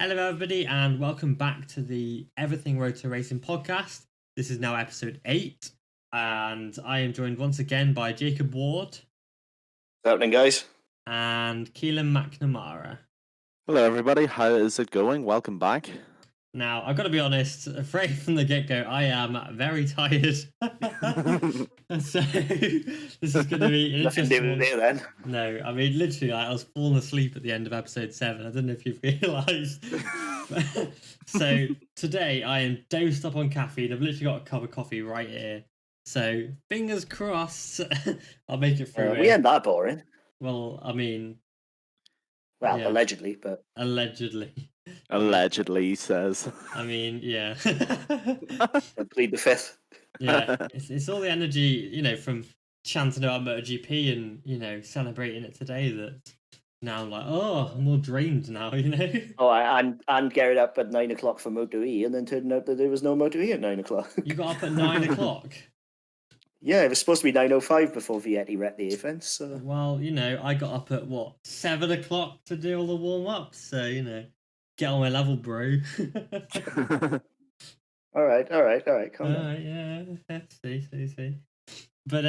Hello, everybody, and welcome back to the Everything Rotor Racing podcast. This is now episode 8, and I am joined once again by Jacob Ward. What's happening, guys? And Keelan McNamara. Hello, everybody. How is it going? Welcome back. Now, I've got to be honest, right from the get-go, I am very tired. So, this is going to be an interesting one. There, then. No, I mean, literally, I was falling asleep at the end of episode 7. I don't know if you've realised. So, today, I am dosed up on caffeine. I've literally got a cup of coffee right here. So, fingers crossed, I'll make it through. We ain't that boring. Well, I mean... Well, yeah. allegedly, but... Allegedly. Allegedly, he says. I mean, yeah. I plead the fifth. Yeah, it's all the energy, from chanting about MotoGP and, celebrating it today that now I'm like, oh, I'm all drained now, Oh, and getting up at 9 o'clock for Moto E, and then turning out that there was no Moto E at 9 o'clock. You got up at 9 o'clock? Yeah, it was supposed to be 9:05 before Vietti wrecked the event, so... Well, I got up at, 7 o'clock to do all the warm-ups, so, get on my level, bro. All right, come on. Yeah, see. But,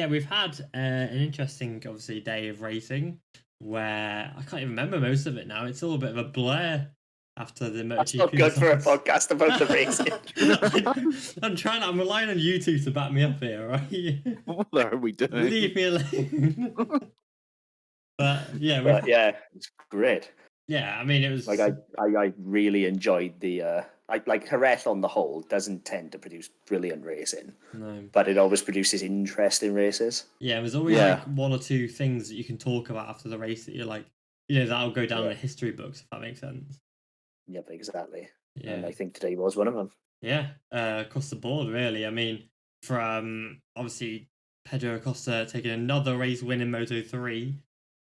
we've had an interesting, obviously, day of racing where I can't even remember most of it now. It's all a bit of a blur after the MotoGP. That's not good for a podcast about the racing. I'm relying on you two to back me up here, right? What are we doing? Leave me alone. But, yeah, it's great. Yeah, I mean, it was... I really enjoyed the... Jerez on the whole doesn't tend to produce brilliant racing. No. But it always produces interesting races. Yeah, there's always one or two things that you can talk about after the race that you're like, that'll go down in the history books, if that makes sense. Yep, exactly. Yeah. And I think today was one of them. Yeah, across the board, really. I mean, from obviously Pedro Acosta taking another race win in Moto3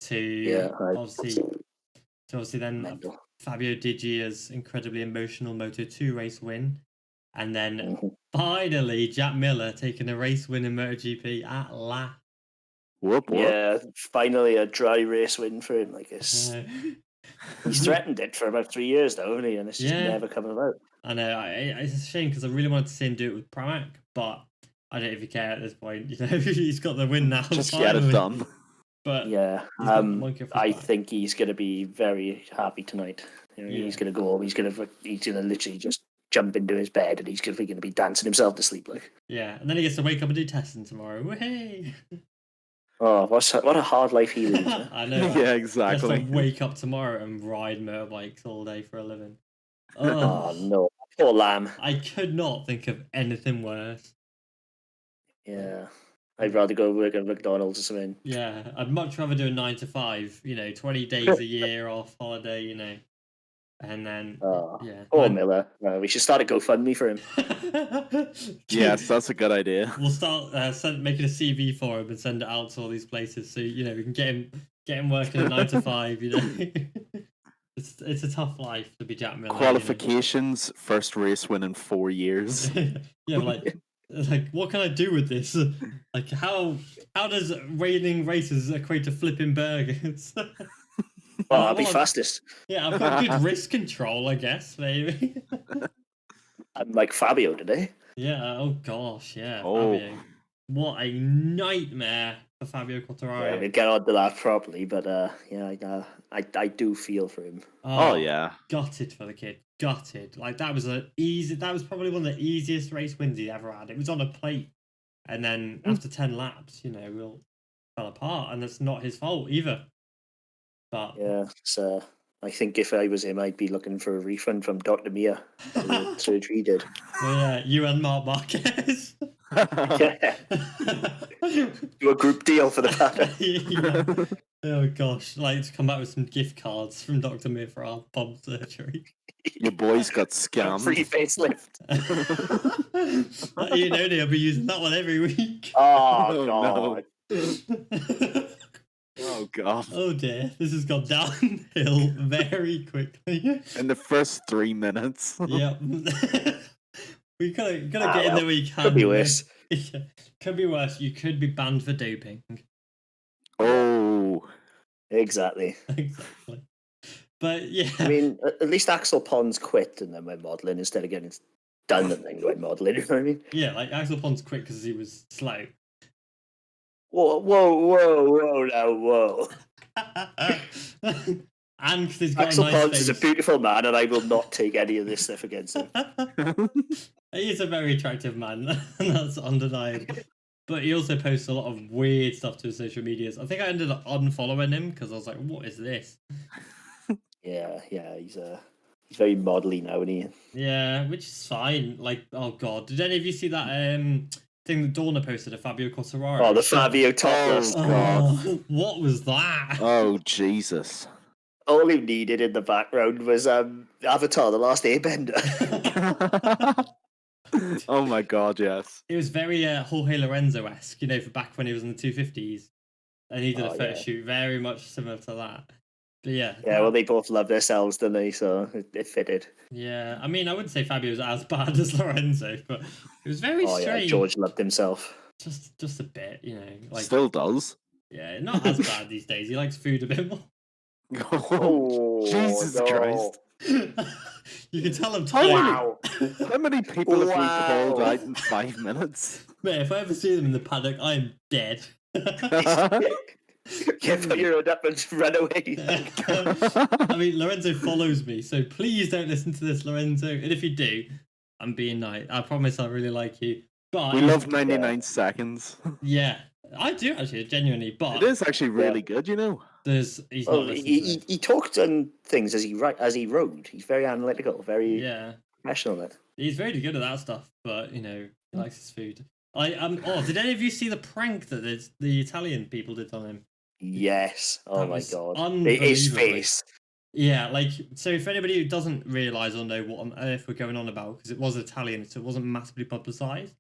to obviously then mental. Fabio Di Gia's incredibly emotional Moto2 race win. And then finally Jack Miller taking a race win in MotoGP at last. Whoop. Yeah, finally a dry race win for him, I guess. He's threatened it for about 3 years, though, hasn't he? And it's just never coming about. I know. It's a shame because I really wanted to see him do it with Pramac, but I don't even care at this point. He's got the win now. Just finally. get it done. But yeah, I think he's going to be very happy tonight. He's going to go home. He's going to literally just jump into his bed, and he's going to be dancing himself to sleep like. Yeah, and then he gets to wake up and do testing tomorrow. Hey. Oh, what a hard life he lives. I know. Yeah, exactly. He has to wake up tomorrow and ride motorbikes all day for a living. Oh no, poor lamb. I could not think of anything worse. Yeah. I'd rather go work at McDonald's or something. Yeah, I'd much rather do a 9 to 5, 20 days a year off holiday, and then, Poor Miller. We should start a GoFundMe for him. Yes, that's a good idea. We'll start making a CV for him and send it out to all these places so, we can get him working at 9 to 5, It's a tough life to be Jack Miller. Qualifications, first race win in 4 years. Yeah, like, what can I do with this? Like, how does raining races equate to flipping burgers? Well, I'll be fastest. Yeah, I've got good wrist control, I guess, maybe. I'm like Fabio today. Yeah, oh gosh, yeah. Oh. Fabio. What a nightmare for Fabio Quartararo. Yeah, we'll get on to that properly, but I do feel for him. Oh yeah. Gutted for the kid. Gutted. Like, that was probably one of the easiest race wins he ever had. It was on a plate. And then after 10 laps, we all fell apart, and that's not his fault either. But yeah, so I think if I was him, I'd be looking for a refund from Dr. Mia for the surgery he did. Yeah, you and Marc Marquez. Yeah. Do a group deal for the pattern. Yeah. Oh gosh, to come back with some gift cards from Dr. Mia for our pump surgery. Your boys got scammed. Free facelift. They'll be using that one every week. Oh God. No. Oh God. Oh dear, this has gone downhill very quickly. In the first 3 minutes. Yep. We gotta get in there where you can. Could be worse. Yeah. Could be worse. You could be banned for doping. Oh. Exactly. Exactly. But yeah, I mean, at least Axel Pons quit and then went modelling instead of getting done and then went modelling. You know what I mean? Yeah, like Axel Pons quit because he was slow. Whoa, now, whoa. And because he's got Axel a nice Pons face. is a beautiful man, and I will not take any of this stuff against him. He is a very attractive man, and that's undeniable. But he also posts a lot of weird stuff to his social medias. I think I ended up unfollowing him because I was like, "What is this?" Yeah, he's very modelly now, isn't he? Yeah, which is fine. Like, oh god, did any of you see that thing that Dorna posted of Fabio Quartararo? Oh, the Fabio topless. Oh, God. What was that? Oh, Jesus. All he needed in the background was Avatar: The Last Airbender. Oh my God, yes. It was very Jorge Lorenzo-esque, you know, for back when he was in the 250s. And he did a photo shoot very much similar to that. But yeah. Yeah, well, they both love themselves, don't they? So it fitted. Yeah, I mean, I wouldn't say Fabio was as bad as Lorenzo, but it was very strange. Yeah, George loved himself. Just a bit, you know. Like, Still does. Yeah, not as bad these days. He likes food a bit more. Oh, Jesus Christ. You can tell I'm tired. Wow. How many people have we called out in 5 minutes? Mate, if I ever see them in the paddock, I'm dead. Put your own up and run away. I mean, Lorenzo follows me, so please don't listen to this, Lorenzo. And if you do, I'm being nice. I promise I really like you. But we love 99 seconds. Yeah, I do actually, genuinely. But it is actually really good, you know. He talked on things as he rode. He's very analytical, very professional at it. He's very good at that stuff, but you know, he likes his food. Did any of you see the prank that the Italian people did on him? Yes. Oh my God. Unbelievable. His face. Yeah, like, so if anybody who doesn't realise or know what on earth we're going on about, because it was Italian, so it wasn't massively publicised,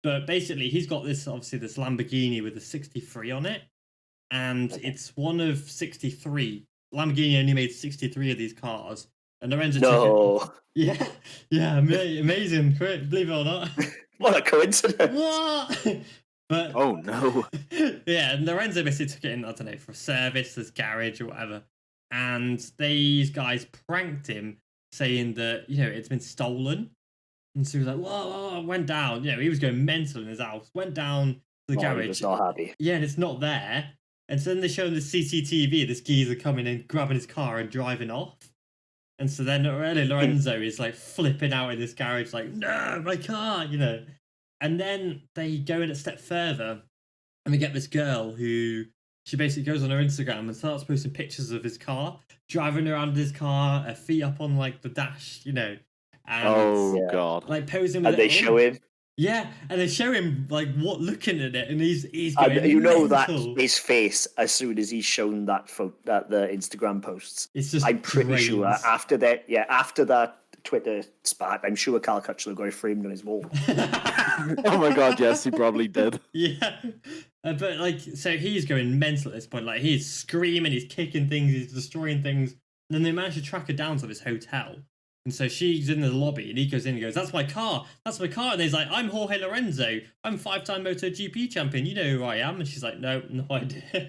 but basically he's got this Lamborghini with a 63 on it, and it's one of 63. Lamborghini only made 63 of these cars, and Lorenzo took it. Yeah, amazing, believe it or not. What a coincidence. What? But oh no. Yeah, and Lorenzo basically took it in, I don't know, for a service, this garage or whatever. And these guys pranked him, saying that, you know, it's been stolen. And so he was like, whoa, went down. You know, he was going mental in his house. Went down to the garage. He was not happy. Yeah, and it's not there. And so then they show him the CCTV, this geezer coming in, grabbing his car and driving off. And so then really Lorenzo is like flipping out in this garage, like, no, my car, you know. And then they go in a step further and we get this girl who, she basically goes on her Instagram and starts posting pictures of his car, driving around his car, her feet up on like the dash, you know. And, God. Like posing with and they show him. Yeah, and they show him like looking at it, and he's going and you know mental. that his face as soon as he's shown that the Instagram posts. It's just I'm pretty sure after that Twitter spat, I'm sure Carl Crutchlow got it framed on his wall. Oh my God, yes, he probably did. Yeah, but like, so he's going mental at this point. Like, he's screaming, he's kicking things, he's destroying things. And then they manage to track her down to this hotel. And so she's in the lobby, and he goes in and goes, that's my car. And he's like, I'm Jorge Lorenzo. I'm 5-time MotoGP champion. You know who I am. And she's like, no idea.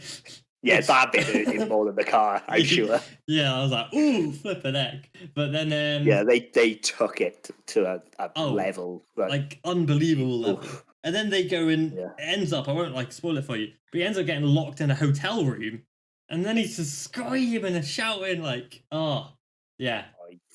Yeah, that bit hurt him more than the car, I'm sure. Yeah, I was like, ooh, flippin' heck. But then... they took it to a level. Like, unbelievable level. And then they go and it ends up, I won't like spoil it for you, but he ends up getting locked in a hotel room. And then he's just screaming and shouting like, yeah.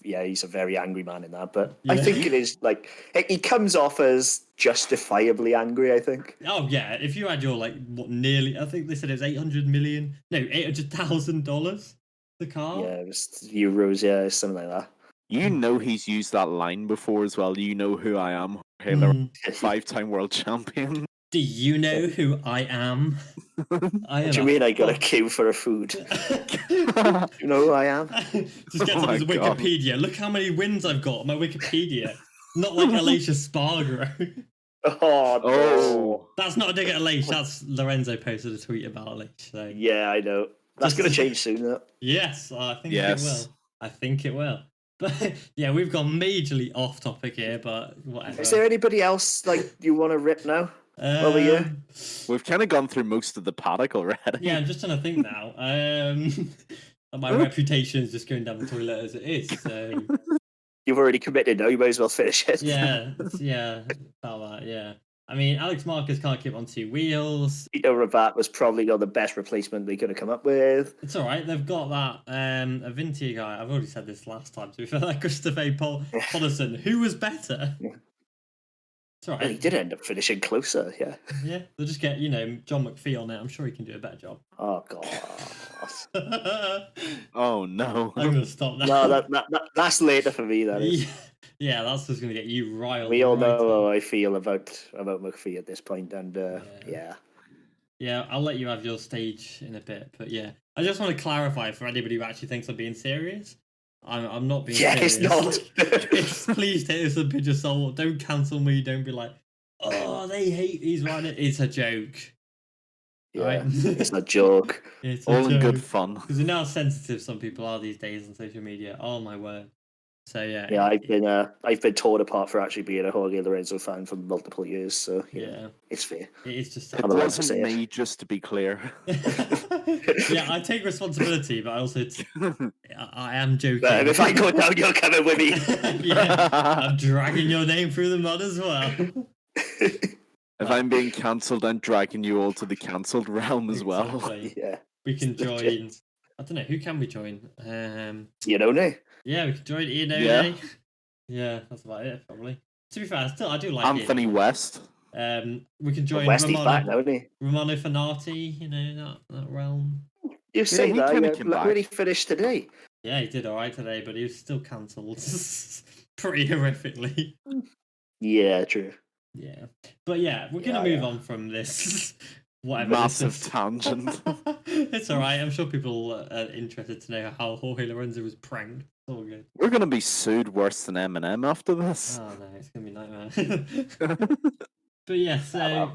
Yeah, he's a very angry man in that, but I think it is like he comes off as justifiably angry. I think. Oh yeah, if you had your I think they said it was $800,000. The car. Yeah, it was euros. Something like that. You know he's used that line before as well. You know who I am, 5-time world champion. Do you know who I am? What do you mean I got a queue for a food? You know who I am? Just gets on his Wikipedia. God. Look how many wins I've got on my Wikipedia. Not like Alicia Spargo. Oh, no. That's not a dig at Alicia. That's Lorenzo posted a tweet about Alicia. So. Yeah, I know. That's going to change soon, though. Yes, I think it will. I think it will. But yeah, we've gone majorly off topic here, but whatever. Is there anybody else you want to rip now? Over here? We've kind of gone through most of the paddock already. Yeah, I'm just trying to think now. my reputation is just going down the toilet as it is. So you've already committed. Now you might as well finish it. Yeah, about that. Yeah. I mean, Alex Marquez can't keep on 2 wheels. Tito Rabat was probably not the best replacement they could have come up with. It's all right. They've got that Avinti guy. I've already said this last time. To be fair, like Christopher Polisson, who was better. Yeah. It's all right. Well, he did end up finishing closer. Yeah. Yeah. They'll just get John McPhee on it. I'm sure he can do a better job. Oh god. Oh no. I'm gonna stop now. No, that's later for me. That is. Yeah, that's just gonna get you riled. We all know how I feel about McPhee at this point, and yeah. Yeah, I'll let you have your stage in a bit, but yeah, I just want to clarify for anybody who actually thinks I'm being serious. I'm not being serious. It's not. Please take this a pinch of salt. Don't cancel me. Don't be like, oh, they hate these riders. It's a joke. Yeah, right? It's a joke. It's all in good fun. Because you know how sensitive some people are these days on social media. Oh my word. So yeah. Yeah, I've been torn apart for actually being a Jorge Lorenzo fan for multiple years. So yeah, it's fair. It is just. It wasn't me, just to be clear. Yeah, I take responsibility, but I also I am joking. But if I go down, you're coming with me. Yeah, I'm dragging your name through the mud as well. If I'm being cancelled, I'm dragging you all to the cancelled realm as well. Exactly. Yeah, we can join. I don't know, who can we join? Iannone. Yeah, we can join Iannone. Yeah. Yeah, that's about it, probably. To be fair, I do like Anthony it. West. We can join West, he's back now, isn't he? Romano Fenati, that realm. You say that, look where he finished today. Yeah, he did alright today, but he was still cancelled pretty horrifically. Yeah, true. Yeah. But yeah, we're going to move on from this. Whatever. Massive tangent. It's alright. I'm sure people are interested to know how Jorge Lorenzo was pranked. It's all good. We're going to be sued worse than Eminem after this. Oh no, it's going to be a nightmare. But yeah, so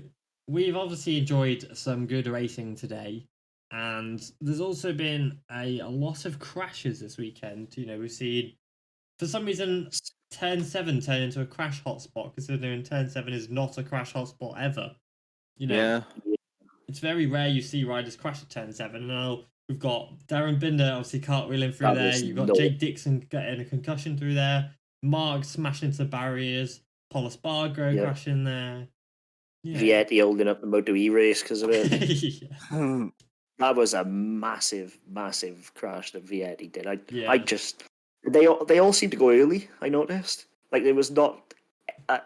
we've obviously enjoyed some good racing today. And there's also been a lot of crashes this weekend. We've seen, for some reason, Turn 7 turn into a crash hotspot, considering Turn 7 is not a crash hotspot ever. Yeah. It's very rare you see riders crash at Turn 7. Now, we've got Darren Binder obviously cartwheeling through there. You've got Jake Dixon getting a concussion through there. Mark smashing into the barriers. Paul Espargaro crashing there. Yeah. Vietti holding up the Moto E race because of it. Yeah. That was a massive, massive crash that Vietti did. I just they all seemed to go early. I noticed, like there was not.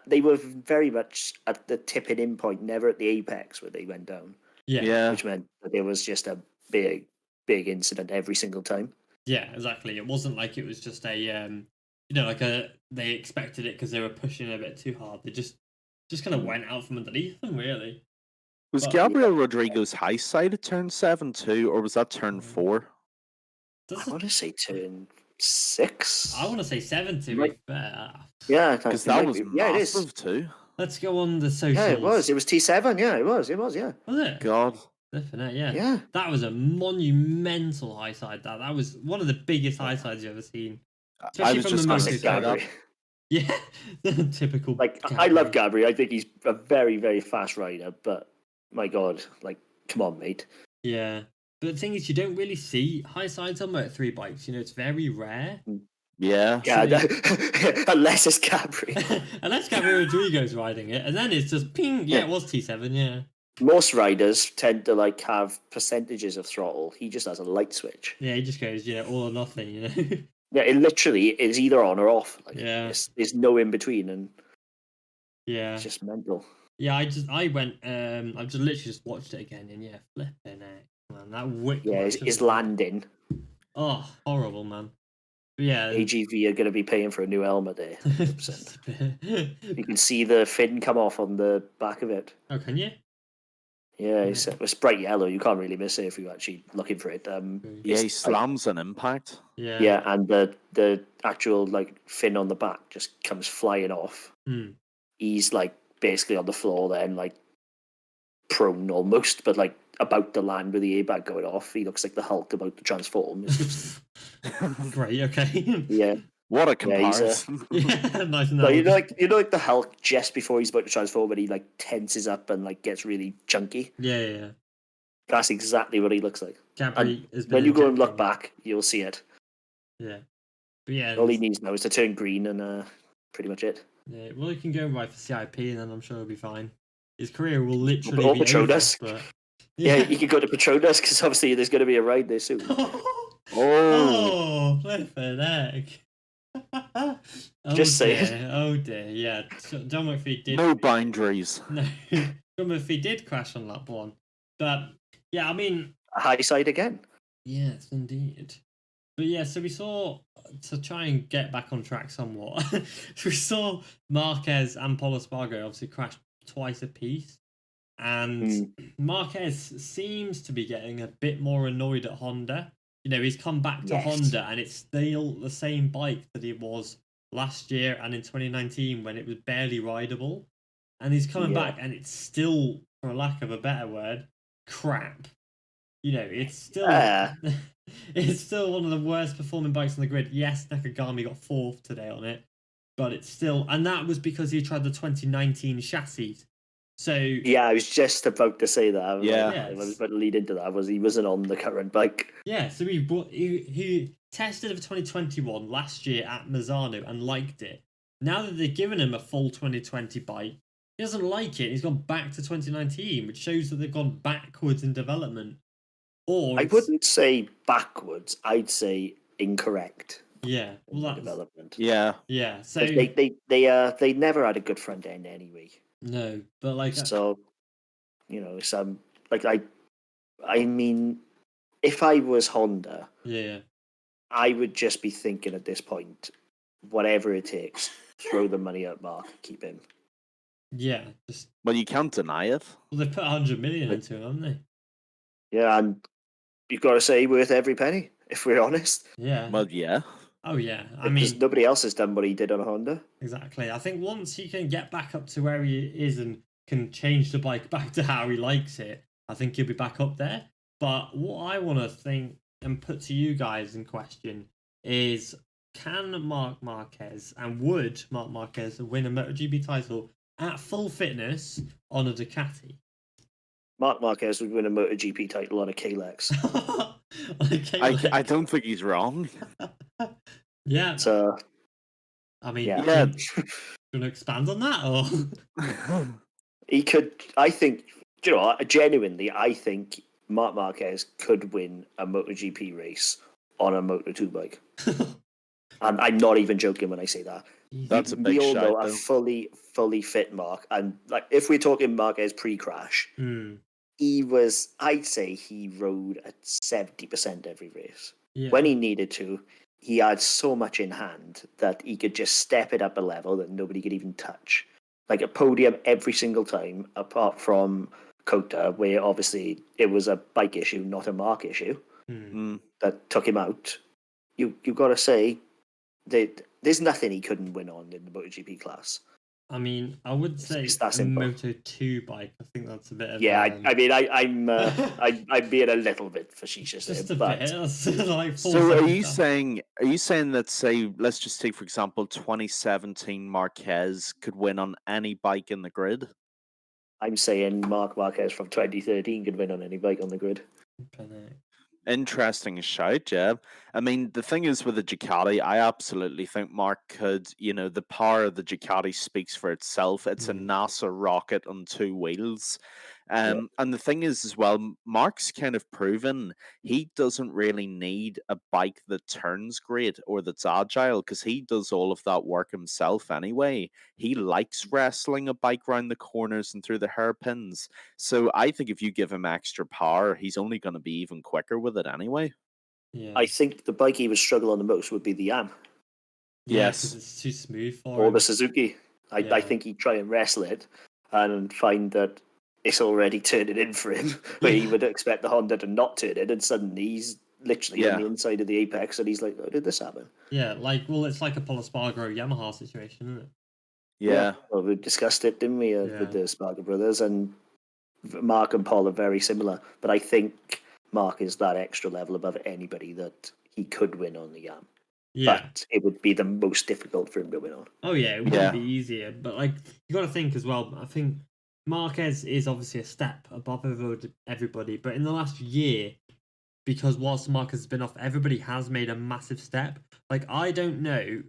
They were very much at the tipping in point, never at the apex where they went down. Yeah. Which meant that there was just a big incident every single time. Yeah, exactly. It wasn't like it was just a they expected it because they were pushing a bit too hard. They just kind of went out from underneath them, really. Was Gabriel Rodrigo's high side at turn 7 too, or was that turn 4? I want to say turn 6. I want to say 7 to be fair. Yeah, because that was massive too. Let's go on the socials. Yeah, it was. It was T7. Yeah, it was. Yeah. Was it? God. Definitely, yeah. That was a monumental high side. That was one of the biggest high sides you've ever seen. I was just going to say that. Yeah, typical. Like Gabri. I love Gabri. I think he's a very, very fast rider. But my God, like, come on, mate. Yeah, but the thing is, you don't really see high sides on Moto 3 bikes. It's very rare. Yeah. Unless it's Gabri. Unless Gabriel Rodrigo's riding it, and then it's just ping. Yeah, it was T7. Yeah. Most riders tend to have percentages of throttle. He just has a light switch. Yeah, he just goes all or nothing. Yeah, it literally is either on or off. There's no in between, and it's just mental. Yeah, I went. I've just literally just watched it again, and flipping it, man. That whip. Yeah, his landing. Oh, horrible, man. But yeah, AGV are going to be paying for a new helmet there. 100%. You can see the fin come off on the back of it. Oh, can you? Yeah, it's bright yellow. You can't really miss it if you're actually looking for it. He slams an impact. Yeah. Yeah, and the actual fin on the back just comes flying off. He's basically on the floor then, prone almost, but about to land with the airbag going off. He looks like the Hulk about to transform. Great. Okay. Yeah. What a comparison! Nice. No, you know the Hulk just before he's about to transform, and he tenses up and gets really chunky. Yeah. That's exactly what he looks like. Gabri has been when you go and look injecting- back, you'll see it. Yeah. But yeah, All he needs now is to turn green and pretty much it. yeah, well, he can go right for CIP, and then I'm sure he'll be fine. His career will literally Or be Petronas. over. But Yeah, he could go to Petronas because obviously there's going to be a ride there soon. Oh, flippin' heck. Just saying. Oh dear, yeah. John McPhee did. No boundaries. No, John McPhee did crash on lap 1. But yeah, I mean, A high side again. yes, indeed. But yeah, so we saw, to try and get back on track somewhat, we saw Marquez and Paul Espargaro obviously crash twice apiece. And Marquez seems to be getting a bit more annoyed at Honda. You know, he's come back to Honda and it's still the same bike that it was last year and in 2019 when it was barely rideable. And he's coming back and it's still, for lack of a better word, crap. You know, it's still it's still one of the worst performing bikes on the grid. Yes, Nakagami got 4th today on it, but it's still, and that was because he tried the 2019 chassis. So yeah, I was just about to say that. I was about to lead into that. He wasn't on the current bike. Yeah, so he tested for 2021 last year at Mazzano and liked it. Now that they've given him a full 2020 bike, he doesn't like it. He's gone back to 2019, which shows that they've gone backwards in development. Or I wouldn't say backwards. I'd say incorrect. Yeah, well, that's development. Yeah. So they never had a good front end anyway. No, but like so, you know, some like I mean, if I was Honda, I would just be thinking at this point, whatever it takes, throw the money at Mark, keep him. Yeah, well, you can't deny it. Well, they put 100 million into him, haven't they? Yeah, and you've got to say worth every penny, if we're honest. Yeah. Well, yeah. Oh yeah, I because mean, nobody else has done what he did on a Honda. Exactly. I think once he can get back up to where he is and can change the bike back to how he likes it, I think he'll be back up there. But what I want to think and put to you guys in question is, can Marc Marquez and would Marc Marquez win a MotoGP title at full fitness on a Ducati? Marc Marquez would win a MotoGP title on a Kalex. I don't think he's wrong. Yeah. So, I mean, yeah. Do you want to expand on that, or he could? I think. Do you know what? Genuinely, I think Marc Marquez could win a MotoGP race on a Moto2 bike. And I'm not even joking when I say that. That's a big We all shout, know though. a fully fit Mark, and like if we're talking Marquez pre-crash, he was. I'd say he rode at 70% every race. Yeah. When he needed to, he had so much in hand that he could just step it up a level that nobody could even touch. Like a podium every single time, apart from Kota, where obviously it was a bike issue, not a Mark issue, that took him out. You've got to say that there's nothing he couldn't win on in the MotoGP class. I mean, I would say It's that a simple. Moto2 bike. I think that's a bit of I'm being a little bit facetious just there, a but bit. That's like So are you saying that, say, let's just take for example 2017 Marquez could win on any bike in the grid? I'm saying Marc Marquez from 2013 could win on any bike on the grid. Interesting shout, yeah. I mean, the thing is with the Ducati, I absolutely think Mark could, the power of the Ducati speaks for itself. It's a NASA rocket on 2 wheels. And the thing is as well, Mark's kind of proven he doesn't really need a bike that turns great or that's agile because he does all of that work himself anyway. He likes wrestling a bike round the corners and through the hairpins. So I think if you give him extra power, he's only going to be even quicker with it anyway. Yeah. I think the bike he would struggle on the most would be the Yam. Yes. It's too smooth for or him. the Suzuki. I think he'd try and wrestle it and find that it's already turning in for him, where he would expect the Honda to not turn in, and suddenly he's literally on the inside of the apex, and he's like, "How did this happen?" Yeah, it's like a Paul Espargaro Yamaha situation, isn't it? Yeah. Well, we discussed it, didn't we, with the Spargo brothers, and Mark and Paul are very similar, but I think Mark is that extra level above anybody that he could win on the Yam. Yeah. But it would be the most difficult for him to win on. Oh yeah, it would be easier, but like you got to think as well. I think Marquez is obviously a step above everybody, but in the last year, because whilst Marquez has been off, everybody has made a massive step. Like, I don't know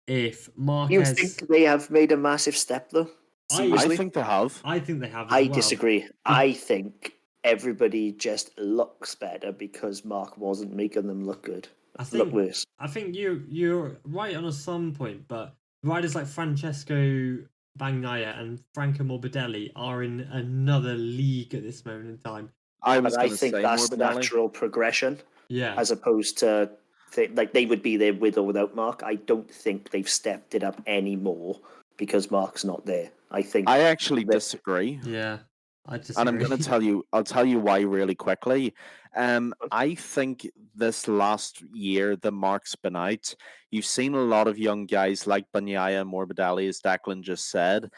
if You Marquez... think they have made a massive step, though? I think they have. I think they have as I well. disagree. I think everybody just looks better because Marc wasn't making them look good. Look worse. I think you're right on some point, but riders like Francesco Bagnaia and Franco Morbidelli are in another league at this moment in time. I think that's the natural progression. Yeah. As opposed to they would be there with or without Marc. I don't think they've stepped it up anymore because Marc's not there. I actually disagree. Yeah. I disagree. And I'm going to tell you, I'll tell you why really quickly. I think this last year the Marc's been out. You've seen a lot of young guys like Bagnaia and Morbidelli, as Declan just said.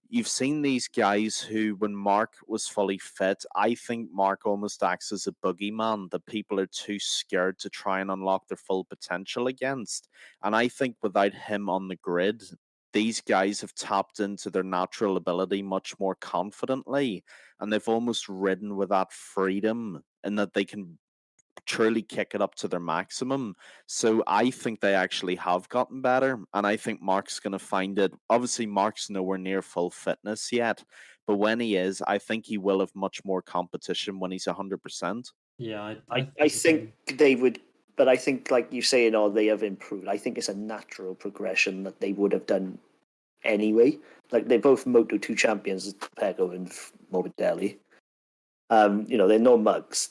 You've seen these guys who, when Marc was fully fit, I think Marc almost acts as a boogeyman that people are too scared to try and unlock their full potential against. And I think without him on the grid, these guys have tapped into their natural ability much more confidently, and they've almost ridden with that freedom and that they can truly kick it up to their maximum. So I think they actually have gotten better, and I think Marc's going to find it. Obviously, Marc's nowhere near full fitness yet, but when he is, I think he will have much more competition when he's 100%. Yeah, I think they would, but I think, like you say, they have improved. I think it's a natural progression that they would have done anyway. Like, they're both Moto2 champions, Pecco and Morbidelli. They're no mugs.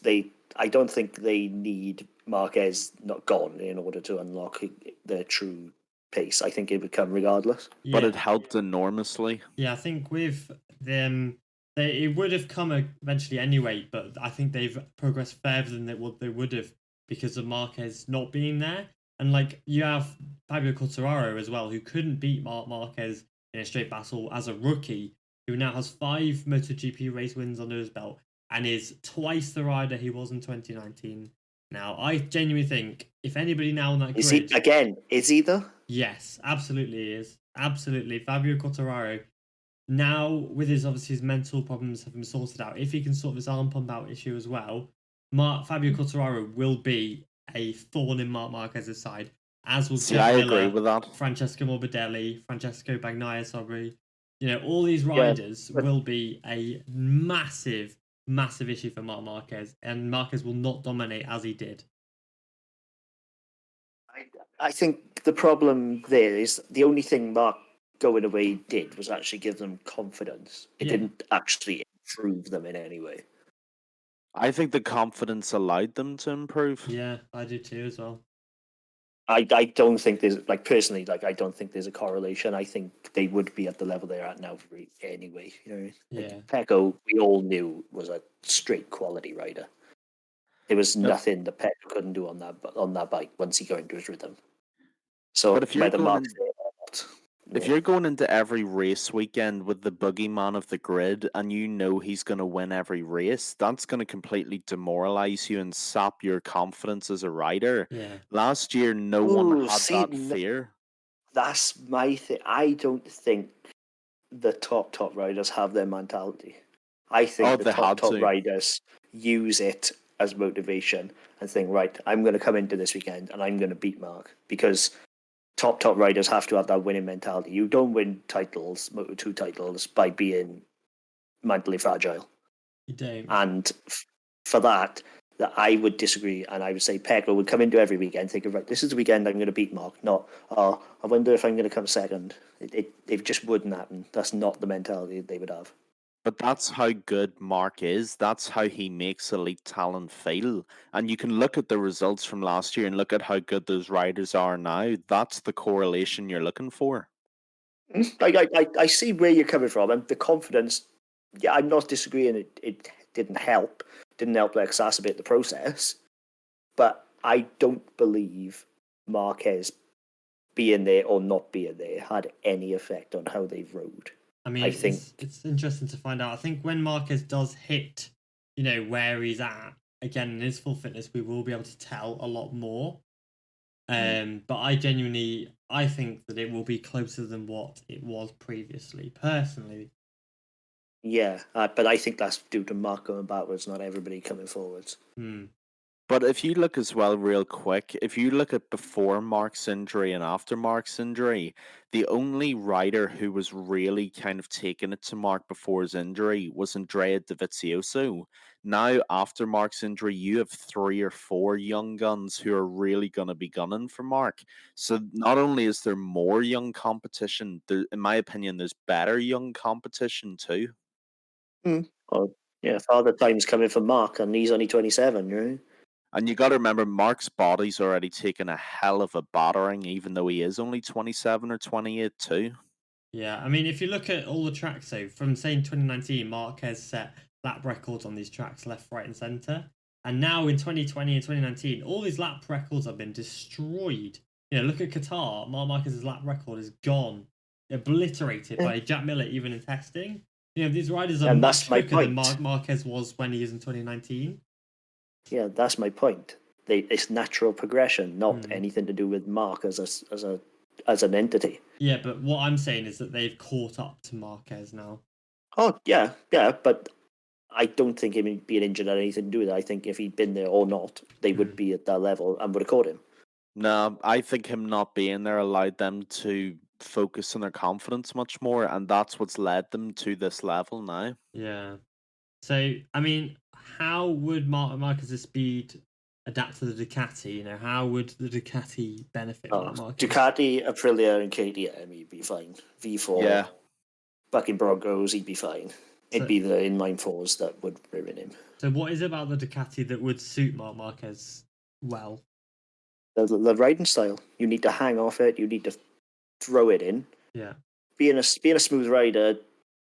I don't think they need Marquez not gone in order to unlock their true pace. I think it would come regardless. Yeah. But it helped enormously. Yeah, I think with them, it would have come eventually anyway, but I think they've progressed further than they would have because of Marquez not being there. And like, you have Fabio Quartararo as well, who couldn't beat Marc Marquez in a straight battle as a rookie, who now has 5 MotoGP race wins under his belt and is twice the rider he was in 2019. Now, I genuinely think if anybody now on that grid... Is he though? Yes, absolutely he is. Absolutely. Fabio Quartararo, now with his mental problems have been sorted out, if he can sort his arm pump out issue as well, Fabio Quartararo will be a thorn in Marc Marquez's side, as will I agree with that. Francesco Morbidelli, Francesco Bagnaia, all these riders will be a massive, massive issue for Marc Marquez, and Marquez will not dominate as he did. I think the problem there is the only thing Marc going away did was actually give them confidence. It didn't actually improve them in any way. I think the confidence allowed them to improve. Yeah, I do too as well. I don't think there's, personally, I don't think there's a correlation. I think they would be at the level they're at now anyway. Yeah. Pecco, we all knew, was a straight quality rider. There was nothing that Pecco couldn't do on that bike once he got into his rhythm. So, but if you're if you're going into every race weekend with the boogeyman of the grid and you know he's going to win every race, that's going to completely demoralize you and sap your confidence as a rider. Yeah. Last year, no one had that fear. That's my thing. I don't think the top riders have their mentality. I think the top riders use it as motivation and think, right, I'm going to come into this weekend and I'm going to beat Marc, because top riders have to have that winning mentality. You don't win titles, Moto2 titles, by being mentally fragile. You don't. And for that I would disagree, and I would say Pecco would come into every weekend thinking, right, this is the weekend I'm going to beat Marc, not, I wonder if I'm going to come second. It just wouldn't happen. That's not the mentality they would have. But that's how good Marc is. That's how he makes elite talent feel. And you can look at the results from last year and look at how good those riders are now. That's the correlation you're looking for. I see where you're coming from, and the confidence, I'm not disagreeing. It didn't help. Didn't help to exacerbate the process. But I don't believe Marquez being there or not being there had any effect on how they rode. I mean, it's interesting to find out. I think when Marquez does hit, where he's at, again, in his full fitness, we will be able to tell a lot more. But I think that it will be closer than what it was previously, personally. Yeah, but I think that's due to Mark going backwards, not everybody coming forwards. But if you look as well, real quick, if you look at before Mark's injury and after Mark's injury, the only rider who was really kind of taking it to Mark before his injury was Andrea Dovizioso. Now, after Mark's injury, you have 3 or 4 young guns who are really going to be gunning for Mark. So not only is there more young competition, in my opinion, there's better young competition too. Well, yeah, Father Time's coming for Mark, and he's only 27, right? And you got to remember, Mark's body's already taken a hell of a battering, even though he is only 27 or 28 too. Yeah, I mean, if you look at all the tracks, so from say 2019, Marquez set lap records on these tracks, left, right, and center. And now in 2020 and 2019, all these lap records have been destroyed. You know, look at Qatar. Marc Marquez's lap record is gone, obliterated by Jack Miller, even in testing. You know, these riders are much quicker than Marc Marquez was when he was in 2019. Yeah, that's my point. It's natural progression, not anything to do with Mark as an entity. Yeah, but what I'm saying is that they've caught up to Marquez now. Oh, yeah, but I don't think him being injured had anything to do with it. I think if he'd been there or not, they would be at that level and would have caught him. No, I think him not being there allowed them to focus on their confidence much more, and that's what's led them to this level now. Yeah. So, I mean, how would Marquez's speed adapt to the Ducati? You know, how would the Ducati benefit Marquez? Ducati, Aprilia, and KTM, he'd be fine. V4, yeah. Bucking Broncos, he'd be fine. It'd be the inline fours that would ruin him. So, what is it about the Ducati that would suit Marc Marquez well? The riding style. You need to hang off it. You need to throw it in. Yeah. Being a smooth rider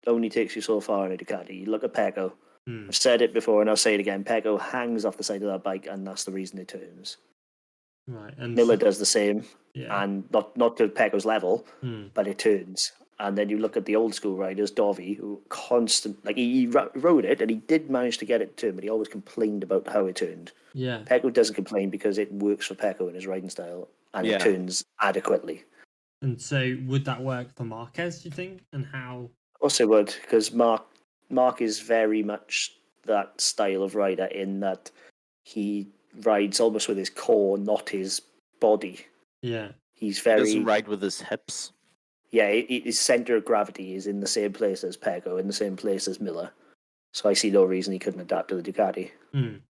only takes you so far in a Ducati. You look at Pecco. I've said it before and I'll say it again. Pecco hangs off the side of that bike, and that's the reason it turns. Right. And Miller does the same, and not to Pecco's level, but it turns. And then you look at the old school riders, Dovi, who he rode it and he did manage to get it to turn, but he always complained about how it turned. Yeah. Pecco doesn't complain because it works for Pecco in his riding style, and it turns adequately. And so, would that work for Marquez, do you think? And how? Of course it would, because Mark is very much that style of rider in that he rides almost with his core, not his body. Yeah. He doesn't ride with his hips. Yeah, his center of gravity is in the same place as Pecco, in the same place as Miller. So I see no reason he couldn't adapt to the Ducati. Okay.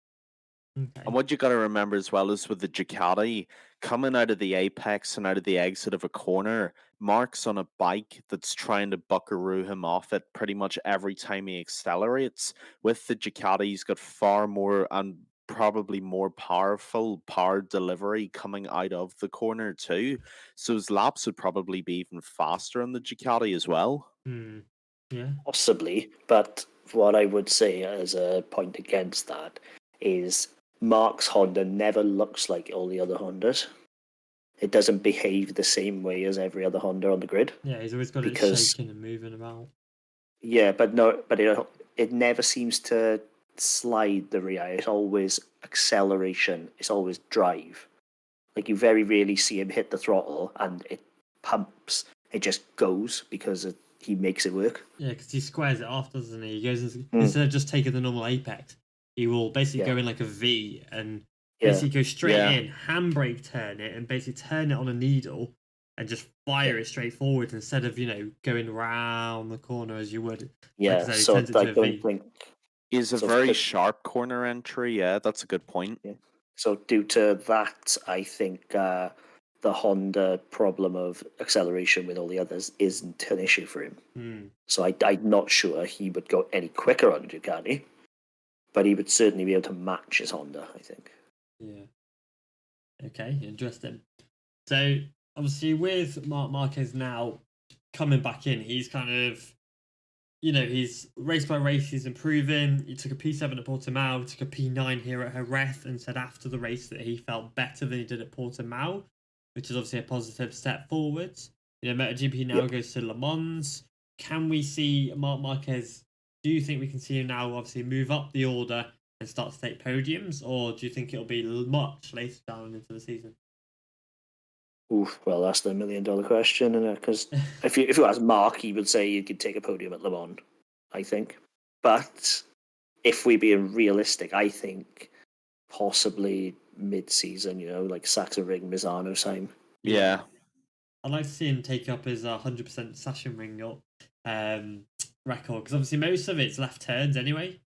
And what you got to remember as well is with the Ducati, coming out of the apex and out of the exit of a corner, Mark's on a bike that's trying to buckaroo him off it pretty much every time he accelerates. With the Ducati, he's got far more and probably more powerful power delivery coming out of the corner too. So his laps would probably be even faster on the Ducati as well. Yeah. Possibly, but what I would say as a point against that is Mark's Honda never looks like all the other Hondas. It doesn't behave the same way as every other Honda on the grid. Yeah, he's always got it shaking and moving about. Yeah, but it never seems to slide the rear. It's always acceleration. It's always drive. Like, you very rarely see him hit the throttle and it pumps. It just goes because he makes it work. Yeah, because he squares it off, doesn't he? He goes instead of just taking the normal apex, he will basically go in like a V and basically go straight in, handbrake turn it, and basically turn it on a needle and just fire it straight forward instead of, going round the corner as you would. Yeah, like so I don't think... Is a very sharp corner entry, yeah, that's a good point. Yeah. So due to that, I think the Honda problem of acceleration with all the others isn't an issue for him. So I'm not sure he would go any quicker on a Ducati, but he would certainly be able to match his Honda, I think. Yeah. Okay, interesting. So, obviously, with Marc Marquez now coming back in, he's kind of, he's race by race, he's improving. He took a P7 at Portimao, took a P9 here at Jerez, and said after the race that he felt better than he did at Portimao, which is obviously a positive step forwards. MotoGP now goes to Le Mans. Can we see Marc Marquez? Do you think we can see him now obviously move up the order and start to take podiums, or do you think it'll be much later down into the season? Oof, well, that's the $1 million question, isn't it? Because if you ask Mark, he would say you could take a podium at Le Mans. I think. But if we're being realistic, I think possibly mid-season, like Sachsenring, Misano time. Yeah. I'd like to see him take up his 100% Sachsenring record, because obviously most of it's left turns anyway.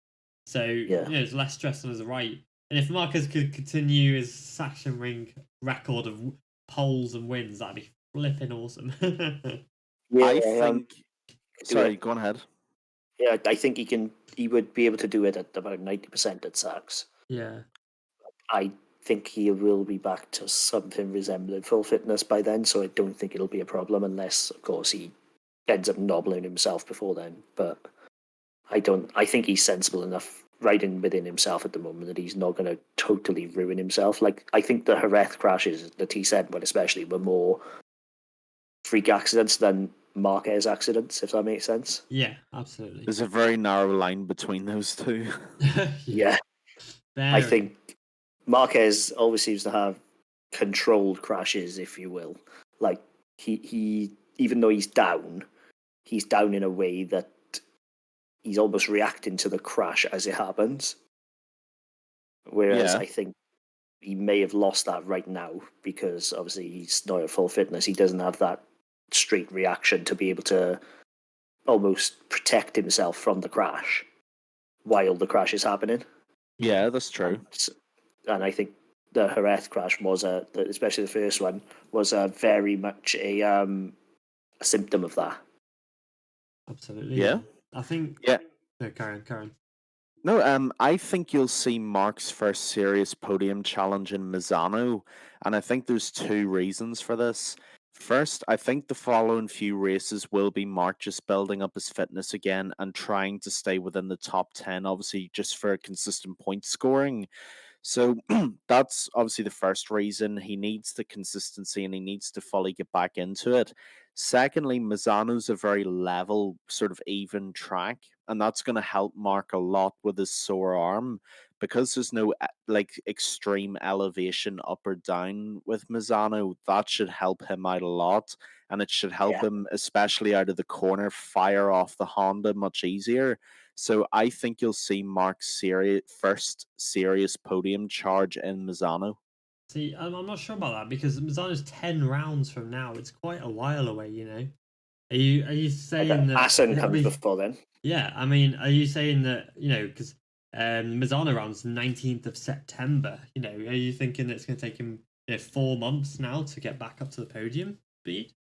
So, there's less stress on his right. And if Marquez could continue his Sachsenring record of poles and wins, that'd be flipping awesome. I think... Sorry, go on ahead. Yeah, I think he would be able to do it at about 90% at Sachs. Yeah. I think he will be back to something resembling full fitness by then, so I don't think it'll be a problem unless, of course, he ends up knobbling himself before then. But I think he's sensible enough riding within himself at the moment that he's not going to totally ruin himself. Like, I think the Jerez crashes that he said, but especially were more freak accidents than Marquez accidents, if that makes sense. Yeah, absolutely. There's a very narrow line between those two. Yeah. I think Marquez always seems to have controlled crashes, if you will. Like, he even though he's down in a way that he's almost reacting to the crash as it happens. Whereas I think he may have lost that right now because obviously he's not at full fitness. He doesn't have that straight reaction to be able to almost protect himself from the crash while the crash is happening. Yeah, that's true. And I think the Jerez crash was especially the first one, was very much a symptom of that. Absolutely. Yeah. I think. Yeah. No, Karen. No, I think you'll see Marc's first serious podium challenge in Misano, and I think there's two reasons for this. First, I think the following few races will be Marc just building up his fitness again and trying to stay within the top 10, obviously just for consistent point scoring. So that's obviously the first reason. He needs the consistency and he needs to fully get back into it. Secondly, Misano's a very level, sort of even track, and that's going to help Marc a lot with his sore arm because there's no extreme elevation up or down with Misano. That should help him out a lot, and it should help him, especially out of the corner, fire off the Honda much easier. So I think you'll see Marc's first serious podium charge in Misano. See, I'm not sure about that because Misano's 10 rounds from now. It's quite a while away, Are you saying that Assen comes before then? Yeah, I mean, are you saying that, because Misano round's 19th of September, are you thinking it's going to take him 4 months now to get back up to the podium speed?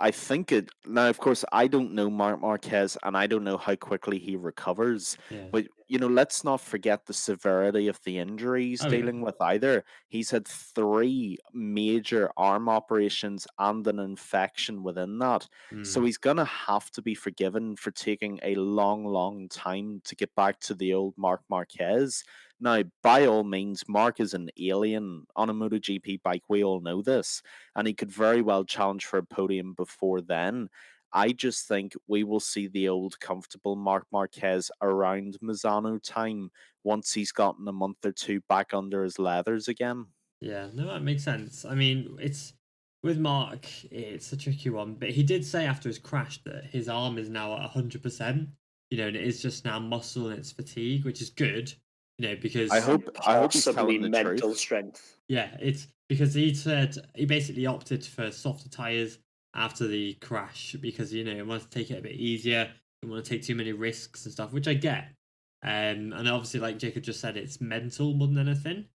I think it now. Of course, I don't know Marc Marquez, and I don't know how quickly he recovers. Yeah. But let's not forget the severity of the injuries dealing with either. He's had 3 major arm operations and an infection within that, so he's gonna have to be forgiven for taking a long, long time to get back to the old Marc Marquez. Now, by all means, Marc is an alien on a MotoGP bike. We all know this. And he could very well challenge for a podium before then. I just think we will see the old comfortable Marc Marquez around Misano time once he's gotten a month or two back under his leathers again. Yeah, no, that makes sense. I mean, with Marc, it's a tricky one. But he did say after his crash that his arm is now at 100%. And it is just now muscle and it's fatigue, which is good. Because I hope he's telling the mental truth. Strength. Yeah, it's because he said he basically opted for softer tires after the crash because he wanted to take it a bit easier, didn't want to take too many risks and stuff, which I get. And obviously, like Jacob just said, it's mental more than anything.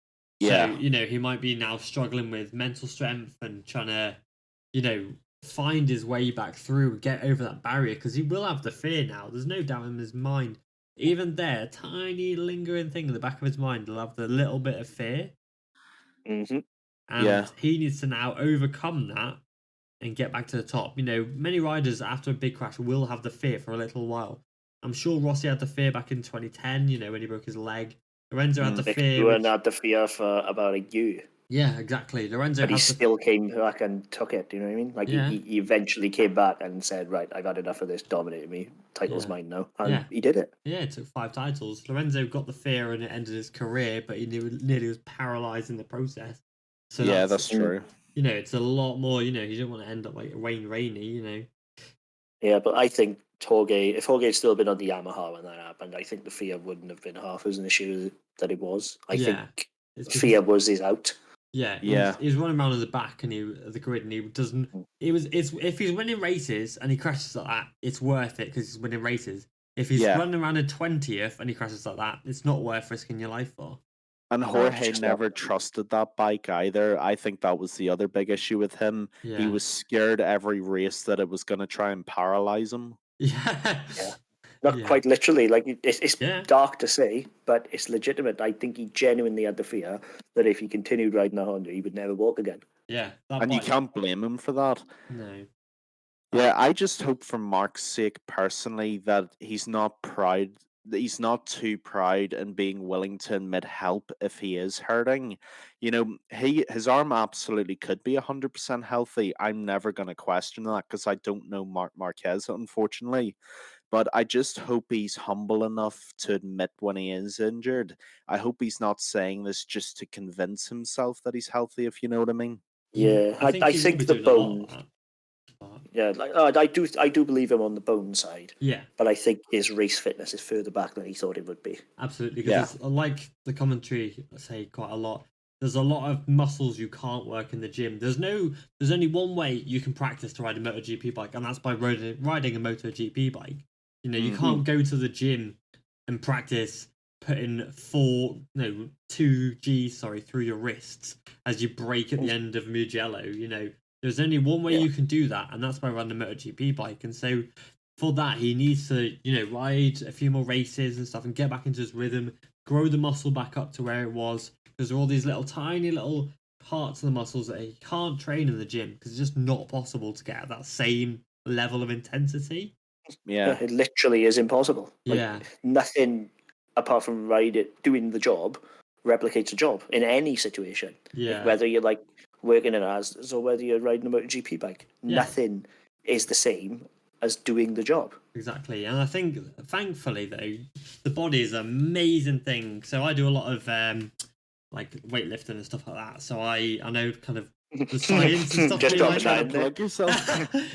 Yeah. So he might be now struggling with mental strength and trying to find his way back through and get over that barrier because he will have the fear now. There's no doubt in his mind. Even there, tiny lingering thing in the back of his mind will have the little bit of fear. Mm-hmm. And he needs to now overcome that and get back to the top. Many riders after a big crash will have the fear for a little while. I'm sure Rossi had the fear back in 2010, when he broke his leg. Lorenzo had the fear. Had the fear for about a year. Yeah, exactly. Lorenzo, but he still came back and took it. Do you know what I mean? Like he eventually came back and said, "Right, I got enough of this dominating me. Title's mine now." And he did it. Yeah, it took 5 titles. Lorenzo got the fear and it ended his career, but he nearly was paralysed in the process. So that's true. It's a lot more. You don't want to end up like Wayne Rainey. Yeah, but I think Jorge, if Jorge had still been on the Yamaha when that happened, I think the FIA wouldn't have been half as an issue that it was. I think FIA was his out. Yeah, Yeah. He was running around at the back and the grid, and he doesn't. If he's winning races and he crashes like that, it's worth it because he's winning races. If he's running around in 20th and he crashes like that, it's not worth risking your life for. And Jorge never trusted that bike either. I think that was the other big issue with him. Yeah. He was scared every race that it was going to try and paralyze him. Yeah. Not quite literally. Like it's dark to say, but it's legitimate. I think he genuinely had the fear that if he continued riding the Honda, he would never walk again. Yeah, and you can't blame him for that. No. Yeah, I just hope for Mark's sake personally that he's not proud. That he's not too proud and being willing to admit help if he is hurting. You know, his arm absolutely could be 100% healthy. I'm never going to question that because I don't know Marc Marquez, unfortunately. But I just hope he's humble enough to admit when he is injured. I hope he's not saying this just to convince himself that he's healthy, if you know what I mean. Yeah, I think the bone. Yeah, I do believe him on the bone side. Yeah, but I think his race fitness is further back than he thought it would be. Absolutely, because like the commentary say quite a lot. There's a lot of muscles you can't work in the gym. There's only one way you can practice to ride a MotoGP bike, and that's by riding a MotoGP bike. You know, you can't go to the gym and practice putting 2G through your wrists as you brake at the end of Mugello. You know, there's only one way you can do that, and that's by riding a MotoGP bike. And so for that, he needs to, ride a few more races and stuff and get back into his rhythm, grow the muscle back up to where it was. Because there are all these tiny little parts of the muscles that he can't train in the gym because it's just not possible to get at that same level of intensity. Yeah, it literally is impossible. Nothing apart from doing the job replicates a job in any situation. Yeah, whether you're working in Asdas or whether you're riding a MotoGP bike, nothing is the same as doing the job. Exactly, and I think thankfully though, the body is an amazing thing. So I do a lot of weightlifting and stuff like that. So I know kind of the science and stuff. Just behind trying it. to plug yourself.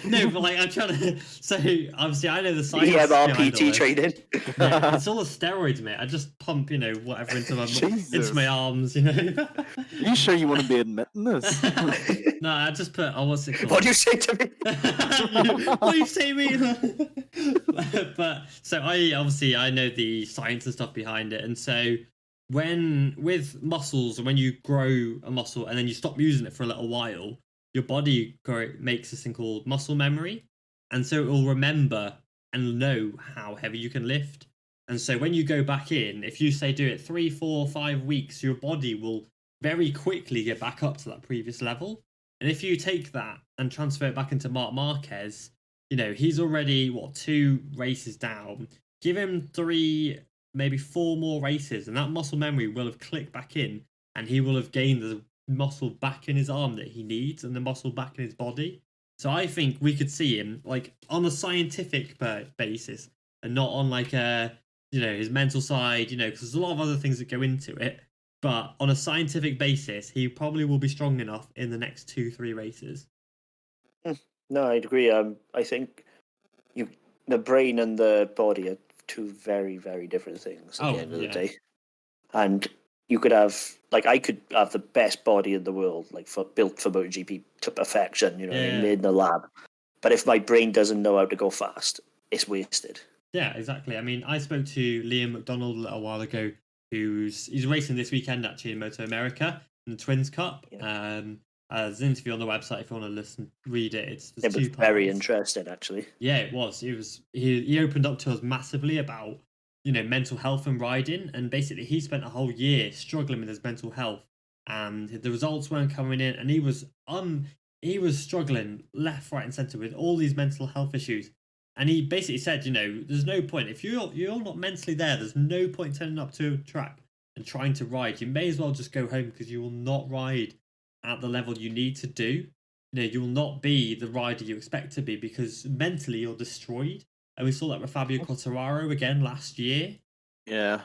No, but I'm trying to. So obviously, I know the science. EMR PT training. Yeah, it's all the steroids, mate. I just pump, whatever into my arms. You sure you want to be admitting this? No, I just put. Oh, what's it called? What do you say to me? What do you say to me? But so I know the science and stuff behind it, and so. With muscles, when you grow a muscle and then you stop using it for a little while, your body makes this thing called muscle memory, and so it will remember and know how heavy you can lift. And so when you go back in, if you say do it 3, 4, 5 weeks, your body will very quickly get back up to that previous level. And if you take that and transfer it back into Marc Marquez, he's already 2 races down. Give him 3, maybe 4 more races, and that muscle memory will have clicked back in, and he will have gained the muscle back in his arm that he needs and the muscle back in his body. So I think we could see him on a scientific basis and not on his mental side, because there's a lot of other things that go into it. But on a scientific basis, he probably will be strong enough in the next 2-3 races. No, I'd agree. I think the brain and the body are 2 very, very different things at the end of the day. And you could have, I could have the best body in the world, built for MotoGP to perfection, made in the lab. But if my brain doesn't know how to go fast, it's wasted. Yeah, exactly. I mean, I spoke to Liam McDonald a little while ago, he's racing this weekend actually in Moto America in the Twins Cup. Yeah. There's an interview on the website if you want to read it. It was very interesting, actually. Yeah, it was. He opened up to us massively about mental health and riding, and basically he spent a whole year struggling with his mental health, and the results weren't coming in, and he was struggling left, right, and centre with all these mental health issues. And he basically said, there's no point if you're not mentally there. There's no point turning up to a track and trying to ride. You may as well just go home because you will not ride at the level you need to do. You will not be the rider you expect to be because mentally you're destroyed. And we saw that with Fabio Quartararo again last year. Yeah.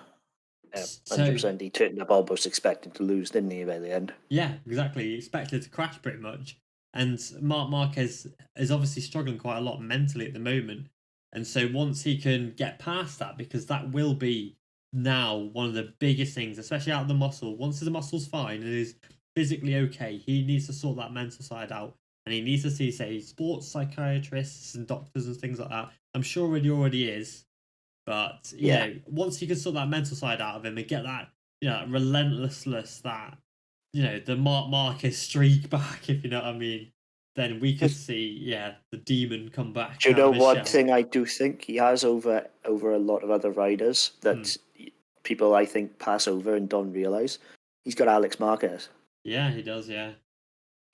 100%. He turned up almost expecting to lose, didn't he, by the end? Yeah, exactly. He expected to crash pretty much. And Marc Marquez is obviously struggling quite a lot mentally at the moment. And so once he can get past that, because that will be now one of the biggest things, especially out of the muscle. Once the muscle's fine and is physically okay, he needs to sort that mental side out. And he needs to see, say, sports psychiatrists and doctors and things like that. I'm sure he already is. But, you know, once you can sort that mental side out of him and get that, you know, relentlessness, that, you know, the Marc Marquez streak back, if you know what I mean, then we could see, the demon come back. Do you know one thing I do think he has over a lot of other riders that people, I think, pass over and don't realise? He's got Alex Marquez. Yeah, he does, yeah.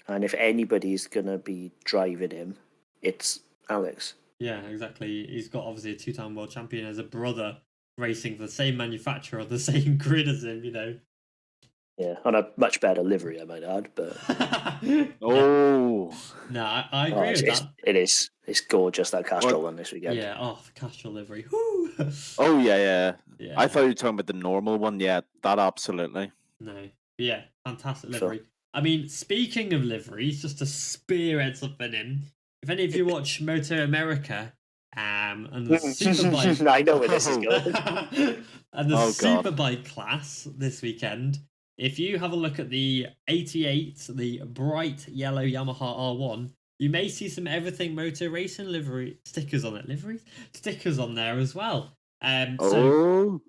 And if anybody's going to be driving him, it's Alex. Yeah, exactly. He's got, obviously, a 2-time world champion as a brother racing for the same manufacturer on the same grid as him, you know. Yeah, on a much better livery, I might add, but... Oh! No, I agree with that. It is. It's gorgeous, that Castrol one this weekend. Yeah, the Castrol livery. Woo! Oh, yeah. I thought you were talking about the normal one. Yeah, that absolutely. No. Yeah, fantastic livery. I mean, speaking of liveries, just to spearhead something in, if any of you watch Moto America and the Superbike... I know where this is going. And the Superbike class this weekend, if you have a look at the 88, the bright yellow Yamaha R1, you may see some Everything Motor Racing livery stickers on it. Stickers on there as well. So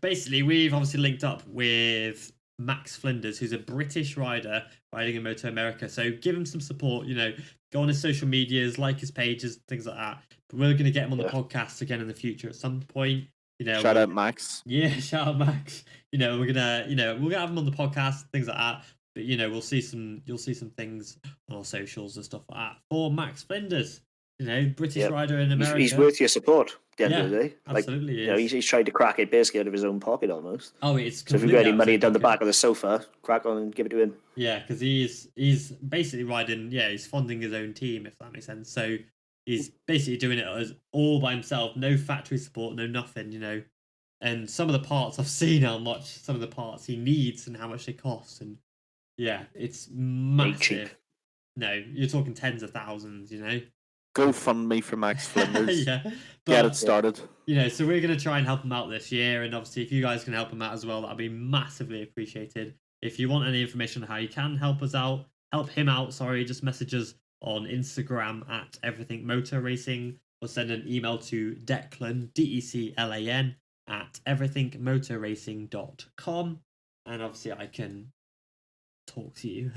basically we've obviously linked up with Max Flinders, who's a British rider riding in Moto America. So give him some support, you know, go on his social medias, like his pages, things like that. But we're going to get him on the podcast again in the future at some point. You know, shout out Max. Yeah, shout out Max. You know, we're gonna, we'll have him on the podcast, things like that. But you'll see some things on our socials and stuff like that for Max Flinders. You know, British rider in America. He's worth your support at the end of the day. Absolutely. You know, he's tried to crack it basically out of his own pocket almost. Oh, it's so if you've got any money down the back of the sofa, crack on and give it to him. Yeah, because he's basically riding. Yeah, he's funding his own team, if that makes sense. So he's basically doing it as all by himself, no factory support, no nothing. You know, and some of the parts I've seen how much some of the parts he needs and how much they cost, and it's massive. No, you're talking tens of thousands. You know. GoFundMe for Max Flinders. But, get it started. You know, so we're going to try and help him out this year, and obviously if you guys can help him out as well, that'd be massively appreciated. If you want any information on how you can help him out, just message us on Instagram at Everything Motor Racing, or send an email to Declan, DECLAN, at everythingmotorracing.com, and obviously I can talk to you.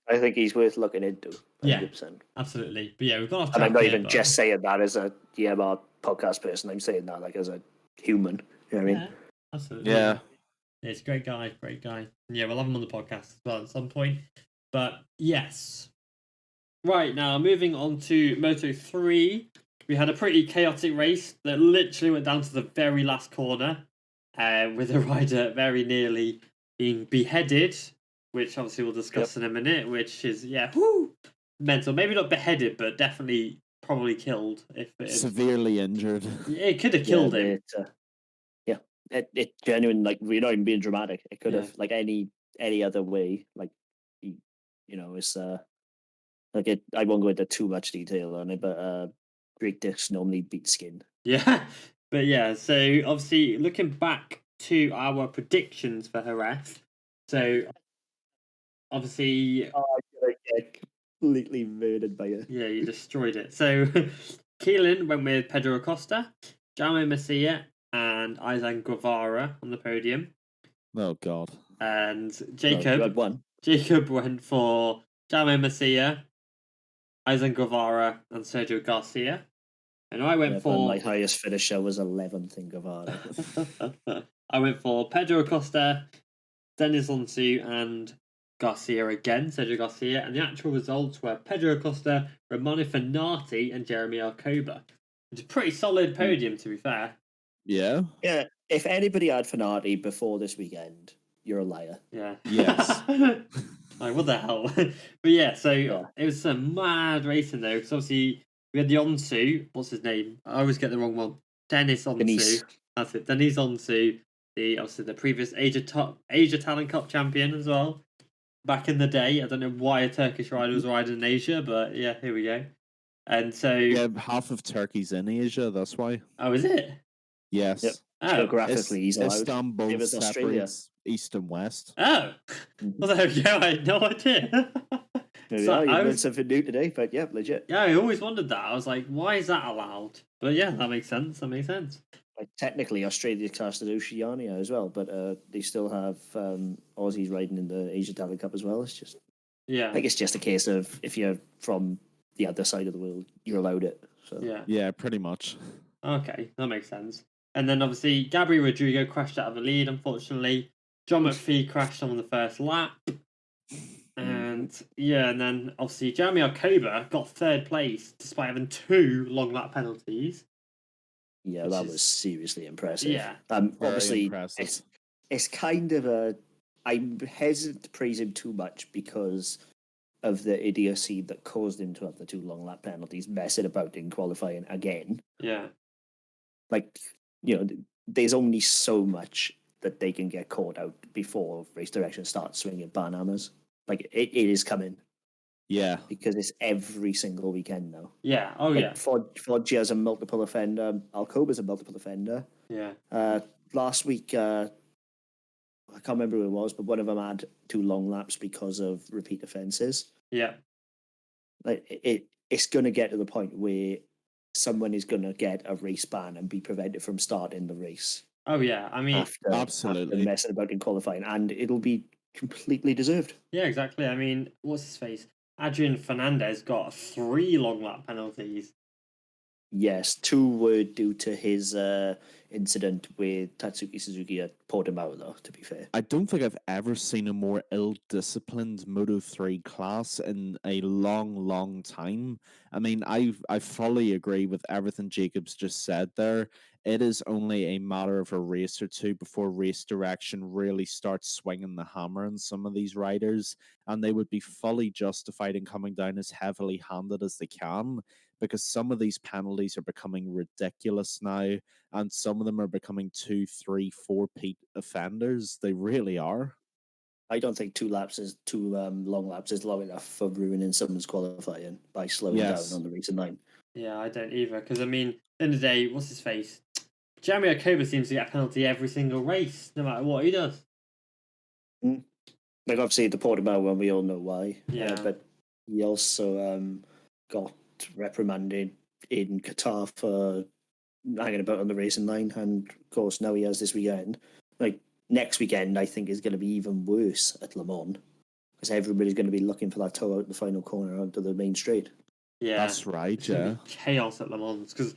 I think he's worth looking into. 100%. Yeah, absolutely. But we've gone off track. And I'm not even just saying that as a EMR podcast person. I'm saying that like as a human. You know what I mean? Absolutely. Yeah. He's a great guy. Yeah, we'll have him on the podcast as well at some point. But yes. Right, now moving on to Moto 3. We had a pretty chaotic race that literally went down to the very last corner, with a rider very nearly being beheaded, which obviously we'll discuss in a minute, which is, mental. Maybe not beheaded, but definitely probably killed. Severely injured. It could have killed him. It genuine, like, we're not even being dramatic. It could have, like, any other way. Like, it's, like, I won't go into too much detail on it, but Greek discs normally beat skin. Yeah, but so obviously looking back to our predictions for Jerez. So obviously, I get completely murdered by it. Yeah, you destroyed it. So Keelan went with Pedro Acosta, Jaume Masia, and Izan Guevara on the podium. Oh God! And Jacob went for Jaume Masia, Izan Guevara, and Sergio Garcia. And I went for... My highest finisher was 11th in Guevara. I went for Pedro Acosta, Denis Onsu, and Garcia again, Sergio Garcia. And the actual results were Pedro Acosta, Romano Fenati, and Jeremy Alcoba. It's a pretty solid podium, to be fair. Yeah. Yeah. If anybody had Fenati before this weekend, you're a liar. Yeah. Yes. Like, what the hell? But it was some mad racing though, because obviously we had the Onsu. What's his name? I always get the wrong one. Denis Onsu. That's it. Denis Onsu, the previous Asia Talent Cup champion as well. Back in the day, I don't know why a Turkish rider was riding in Asia, but here we go. And so half of Turkey's in Asia. That's why. Oh, is it? Yes. Yep. Oh. Geographically, he's allowed. Istanbul It was Australia. separates east and west. Oh, well, there we go. I had no idea. So you learned something new today, but yeah, legit. Yeah, I always wondered that. I was like, why is that allowed? But yeah, that makes sense. Like, technically, Australia classed as Oceania as well, but they still have Aussies riding in the Asia Talent Cup as well. It's just, I think it's just a case of if you're from the other side of the world, you're allowed it. So yeah, pretty much. Okay, that makes sense. And then obviously, Gabby Rodrigo crashed out of the lead, unfortunately. John McPhee crashed on the first lap. And and then obviously Jeremy Alcoba got third place despite having 2 long lap penalties. Yeah, that was seriously impressive. Yeah. Obviously, impressive. it's kind of I'm hesitant to praise him too much because of the idiocy that caused him to have the 2 long lap penalties, messing about in qualifying again. Yeah. Like, there's only so much that they can get caught out before race direction starts swinging bananas. Like, it is coming. Yeah. Because it's every single weekend now. Yeah. Oh, yeah. Foggia's a multiple offender. Alcoba's a multiple offender. Yeah. Last week, I can't remember who it was, but one of them had 2 long laps because of repeat offences. Yeah. Like, it's going to get to the point where someone is going to get a race ban and be prevented from starting the race. Oh, yeah. I mean, absolutely after messing about in qualifying, and it'll be completely deserved. Yeah, exactly. I mean, what's his face? Adrian Fernandez got 3 long lap penalties. Yes, 2 were due to his incident with Tatsuki Suzuki at Portimao, though, to be fair. I don't think I've ever seen a more ill-disciplined Moto3 class in a long, long time. I mean, I fully agree with everything Jacob's just said there. It is only a matter of a race or two before race direction really starts swinging the hammer on some of these riders, and they would be fully justified in coming down as heavily handed as they can, because some of these penalties are becoming ridiculous now, and some of them are becoming 2, 3, 4-peat offenders. They really are. I don't think 2 long laps is long enough for ruining someone's qualifying by slowing down on the racing line. Yeah, I don't either, because I mean, at the end of the day, what's his face? Jeremy Alcoba seems to get a penalty every single race, no matter what he does. Like, obviously, the Portimao one, we all know why. Yeah. But he also got reprimanded in Qatar for hanging about on the racing line, and of course now he has this weekend. Like, next weekend, I think is going to be even worse at Le Mans, because everybody's going to be looking for that toe out the final corner onto the main straight. Yeah, that's right. Yeah, chaos at Le Mans, because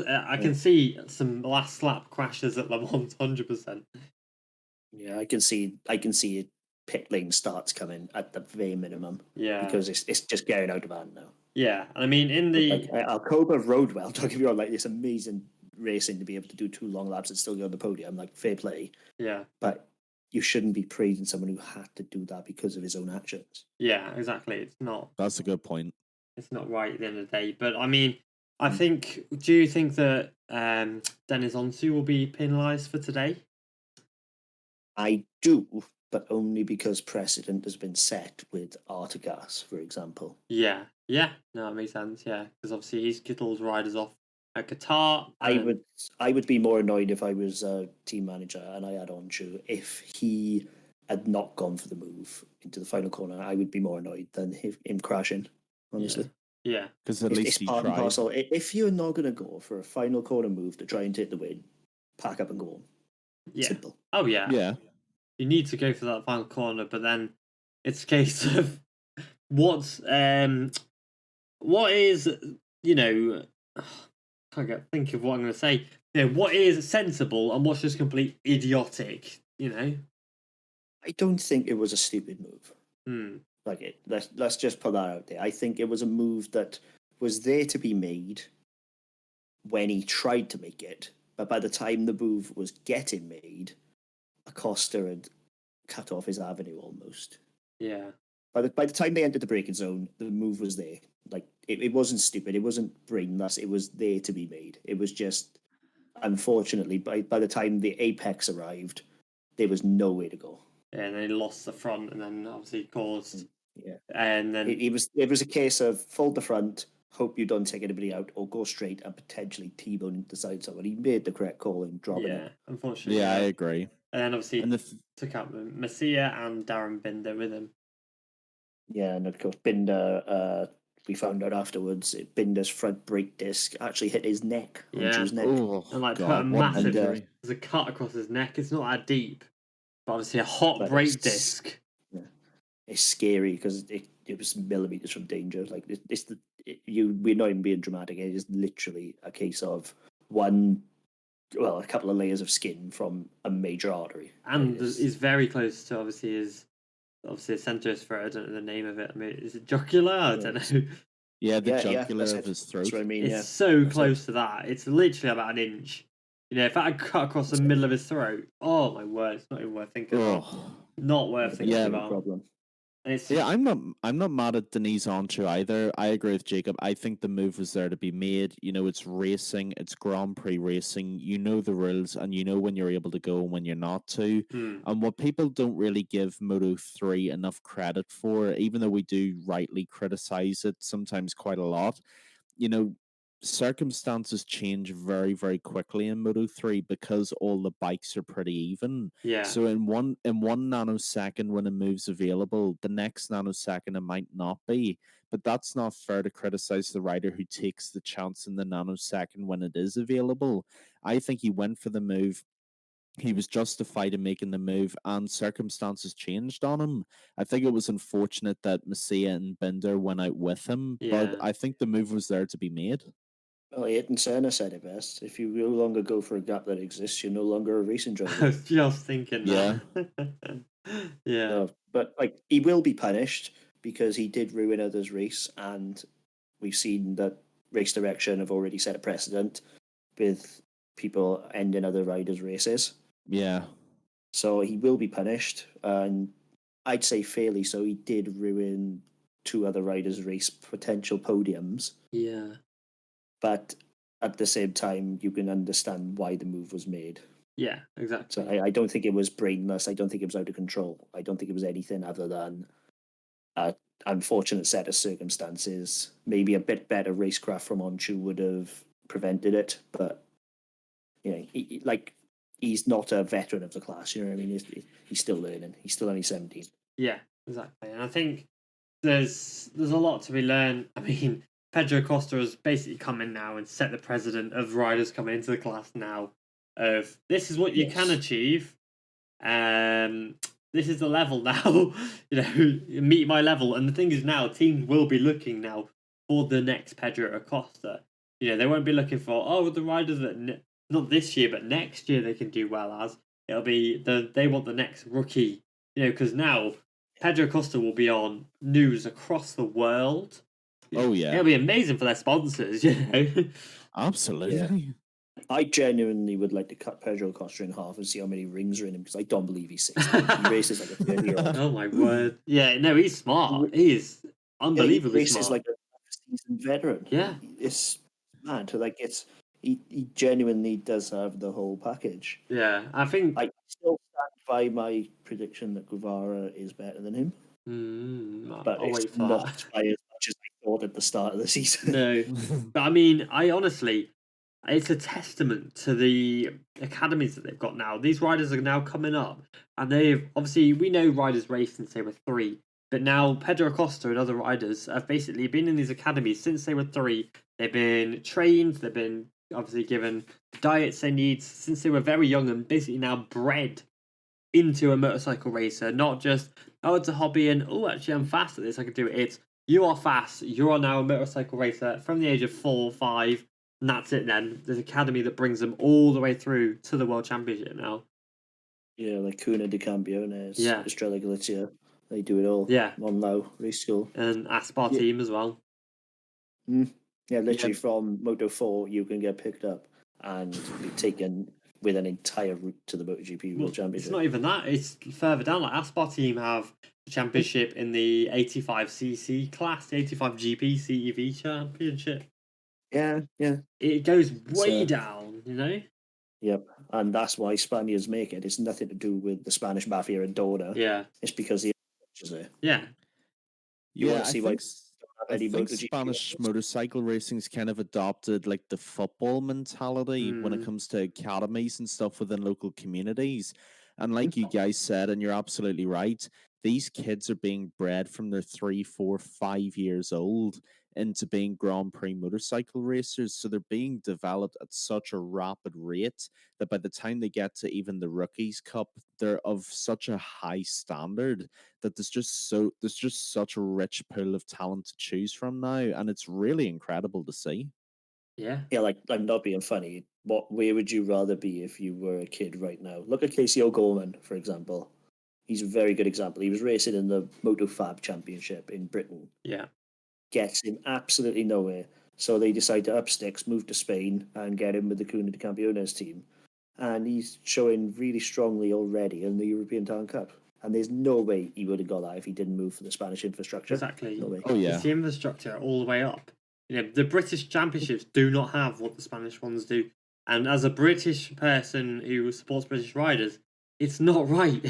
I can see some last lap crashes at Le Mans, 100%. Yeah, I can see it. Pit lane starts coming at the very minimum. Yeah, because it's just getting out of hand now. Yeah, I mean, in the Alcoba rode well. Don't get me wrong, like, it's amazing racing to be able to do 2 long laps and still go on the podium. Like, fair play. Yeah, but you shouldn't be praising someone who had to do that because of his own actions. Yeah, exactly. It's not. That's a good point. It's not right at the end of the day. But I mean, I think. Do you think that Dennis Onsu will be penalised for today? I do, but only because precedent has been set with Artigas, for example. Yeah. No, that makes sense. Yeah, because obviously he's Kittle's riders off at Qatar. I would be more annoyed if I was a team manager and I had Onsu. If he had not gone for the move into the final corner, I would be more annoyed than him crashing. Honestly. Yeah, because at least it's part and parcel. If you're not going to go for a final corner move to try and take the win, pack up and go home. Yeah. Simple. Oh yeah. Yeah. You need to go for that final corner, but then it's a case of what is, can't think of what I'm going to say. What is sensible and what's just complete idiotic, I don't think it was a stupid move. Let's just put that out there. I think it was a move that was there to be made when he tried to make it, but by the time the move was getting made, Acosta had cut off his avenue almost. Yeah. By the time they entered the braking zone, the move was there. Like, it wasn't stupid. It wasn't brainless. It was there to be made. It was just, unfortunately, by the time the apex arrived, there was nowhere to go. Yeah, and they lost the front, and then obviously caused. Yeah. And then it was a case of fold the front, hope you don't take anybody out or go straight and potentially T-bone into the side someone. He made the correct call in dropping it. Unfortunately. Yeah, I agree. And then obviously took out Masia and Darren Binder with him. Yeah, and of course Binder, we found out afterwards, Binder's front brake disc actually hit his neck, onto his neck. Oh, and like God, put a massive, there's a cut across his neck. It's not that deep, but obviously a hot brake disc. Yeah. It's scary because it was millimeters from danger. Like we're not even being dramatic. It is literally a case of a couple of layers of skin from a major artery, and is very close to obviously a centre of his throat. I don't know the name of it. I mean, is it jocular? I don't know. Yeah, the jugular of his throat. That's what I mean. It's so close to that. It's literally about an inch. You know, if that had cut across the middle of his throat, oh my word, it's not even worth thinking about. Not worth thinking about. Problem. I'm not mad at Denise Oncho either. I agree with Jacob. I think the move was there to be made. You know, it's racing, it's Grand Prix racing. You know the rules, and you know when you're able to go and when you're not to. And what people don't really give Moto3 enough credit for, even though we do rightly criticize it sometimes quite a lot, you know, circumstances change very, very quickly in Moto3 because all the bikes are pretty even. Yeah. So in one nanosecond when a move's available, the next nanosecond it might not be. But that's not fair to criticize the rider who takes the chance in the nanosecond when it is available. I think he went for the move. He was justified in making the move, and circumstances changed on him. I think it was unfortunate that Masia and Binder went out with him, but I think the move was there to be made. Well, Ayrton Senna said it best. If you no longer go for a gap that exists, you're no longer a racing driver. I was just thinking that. Yeah. No, but like he will be punished because he did ruin others' race, and we've seen that Race Direction have already set a precedent with people ending other riders' races. Yeah. So he will be punished, and I'd say fairly so. He did ruin 2 other riders' race potential podiums. Yeah. But at the same time, you can understand why the move was made. Yeah, exactly. So I don't think it was brainless. I don't think it was out of control. I don't think it was anything other than an unfortunate set of circumstances. Maybe a bit better racecraft from Onchu would have prevented it. But, you know, he's not a veteran of the class. You know what I mean? He's still learning. He's still only 17. Yeah, exactly. And I think there's a lot to be learned. I mean, Pedro Acosta has basically come in now and set the precedent of riders coming into the class now of this is what you can achieve. This is the level now. You know, meet my level. And the thing is now, teams will be looking now for the next Pedro Acosta. You know, they won't be looking for the riders that not this year but next year they can do well as. It'll be they want the next rookie. You know, because now Pedro Acosta will be on news across the world. Oh, yeah. It'll be amazing for their sponsors, you know. Absolutely. Yeah. I genuinely would like to cut Pedro Acosta in half and see how many rings are in him because I don't believe he's 16. He races like a 30-year-old. Oh, my word. Yeah, no, he's smart. He is unbelievably he races smart. like a seasoned veteran. Yeah. It's mad. Like, he genuinely does have the whole package. Yeah, I think... I still stand by my prediction that Guevara is better than him. But it's not by as much as I thought at the start of the season. No, but I mean, it's a testament to the academies that they've got now. These riders are now coming up, and they've obviously we know riders raced since they were 3, but now Pedro Acosta and other riders have basically been in these academies since they were 3. They've been trained, they've been obviously given diets they need since they were very young, and basically now bred into a motorcycle racer, not just it's a hobby and actually I'm fast at this, I can do it. It's you are fast, you are now a motorcycle racer from the age of 4 or 5, and that's it then. There's an academy that brings them all the way through to the World Championship now. Yeah, like Cunha de Campeones, Estrella Galicia, they do it all. Yeah. Monlau, race school. And Aspar team as well. Yeah, literally from Moto 4 you can get picked up and be taken with an entire route to the MotoGP World Championship. It's not even that. It's further down. Like Aspar team have the championship in the 85cc class, the 85GP CEV championship. Yeah. It goes way down, you know? Yep. And that's why Spaniards make it. It's nothing to do with the Spanish mafia and Dorna. Yeah. It's because the is there. Yeah. You want to see why I think Spanish motorcycle racing's kind of adopted like the football mentality when it comes to academies and stuff within local communities. And like you guys said, and you're absolutely right, these kids are being bred from their 3, 4, 5 years old into being Grand Prix motorcycle racers. So they're being developed at such a rapid rate that by the time they get to even the Rookies Cup, they're of such a high standard that there's just such a rich pool of talent to choose from now, and it's really incredible to see. Yeah. Yeah, like, I'm not being funny. Where would you rather be if you were a kid right now? Look at Casey O'Gorman, for example. He's a very good example. He was racing in the Moto Fab Championship in Britain. Yeah. Gets him absolutely nowhere. So they decide to up sticks, move to Spain, and get him with the Cuna de Campeones team. And he's showing really strongly already in the European Talent Cup. And there's no way he would have got that if he didn't move for the Spanish infrastructure. Exactly. No way. Oh, yeah. It's the infrastructure all the way up. You know, the British championships do not have what the Spanish ones do. And as a British person who supports British riders, it's not right.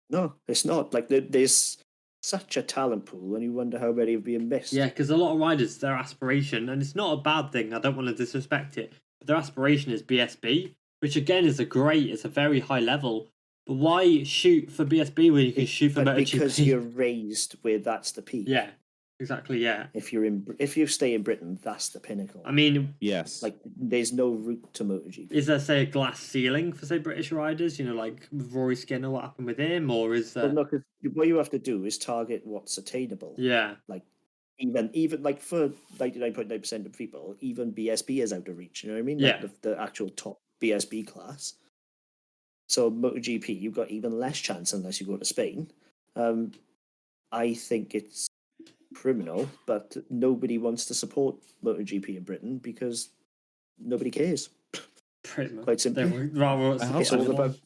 No, it's not. Like, there's such a talent pool, and you wonder how many are being missed. Yeah, because a lot of riders, their aspiration, and it's not a bad thing, I don't want to disrespect it, but their aspiration is BSB, which again is it's a very high level. But why shoot for BSB when you can shoot for MotoGP? Because you're raised where that's the peak. Yeah, exactly. Yeah. If you stay in Britain, that's the pinnacle. I mean, yes. Like, there's no route to MotoGP. Is there, say, a glass ceiling for, say, British riders? You know, like with Rory Skinner, what happened with him, or is there? But no, 'cause what you have to do is target what's attainable. Yeah. Like, even like for 99.9% of people, even BSB is out of reach. You know what I mean? Yeah. Like the actual top BSB class. So MotoGP, you've got even less chance unless you go to Spain. I think it's criminal, but nobody wants to support MotoGP in Britain because nobody cares. Pretty much. Quite simply. It's all about.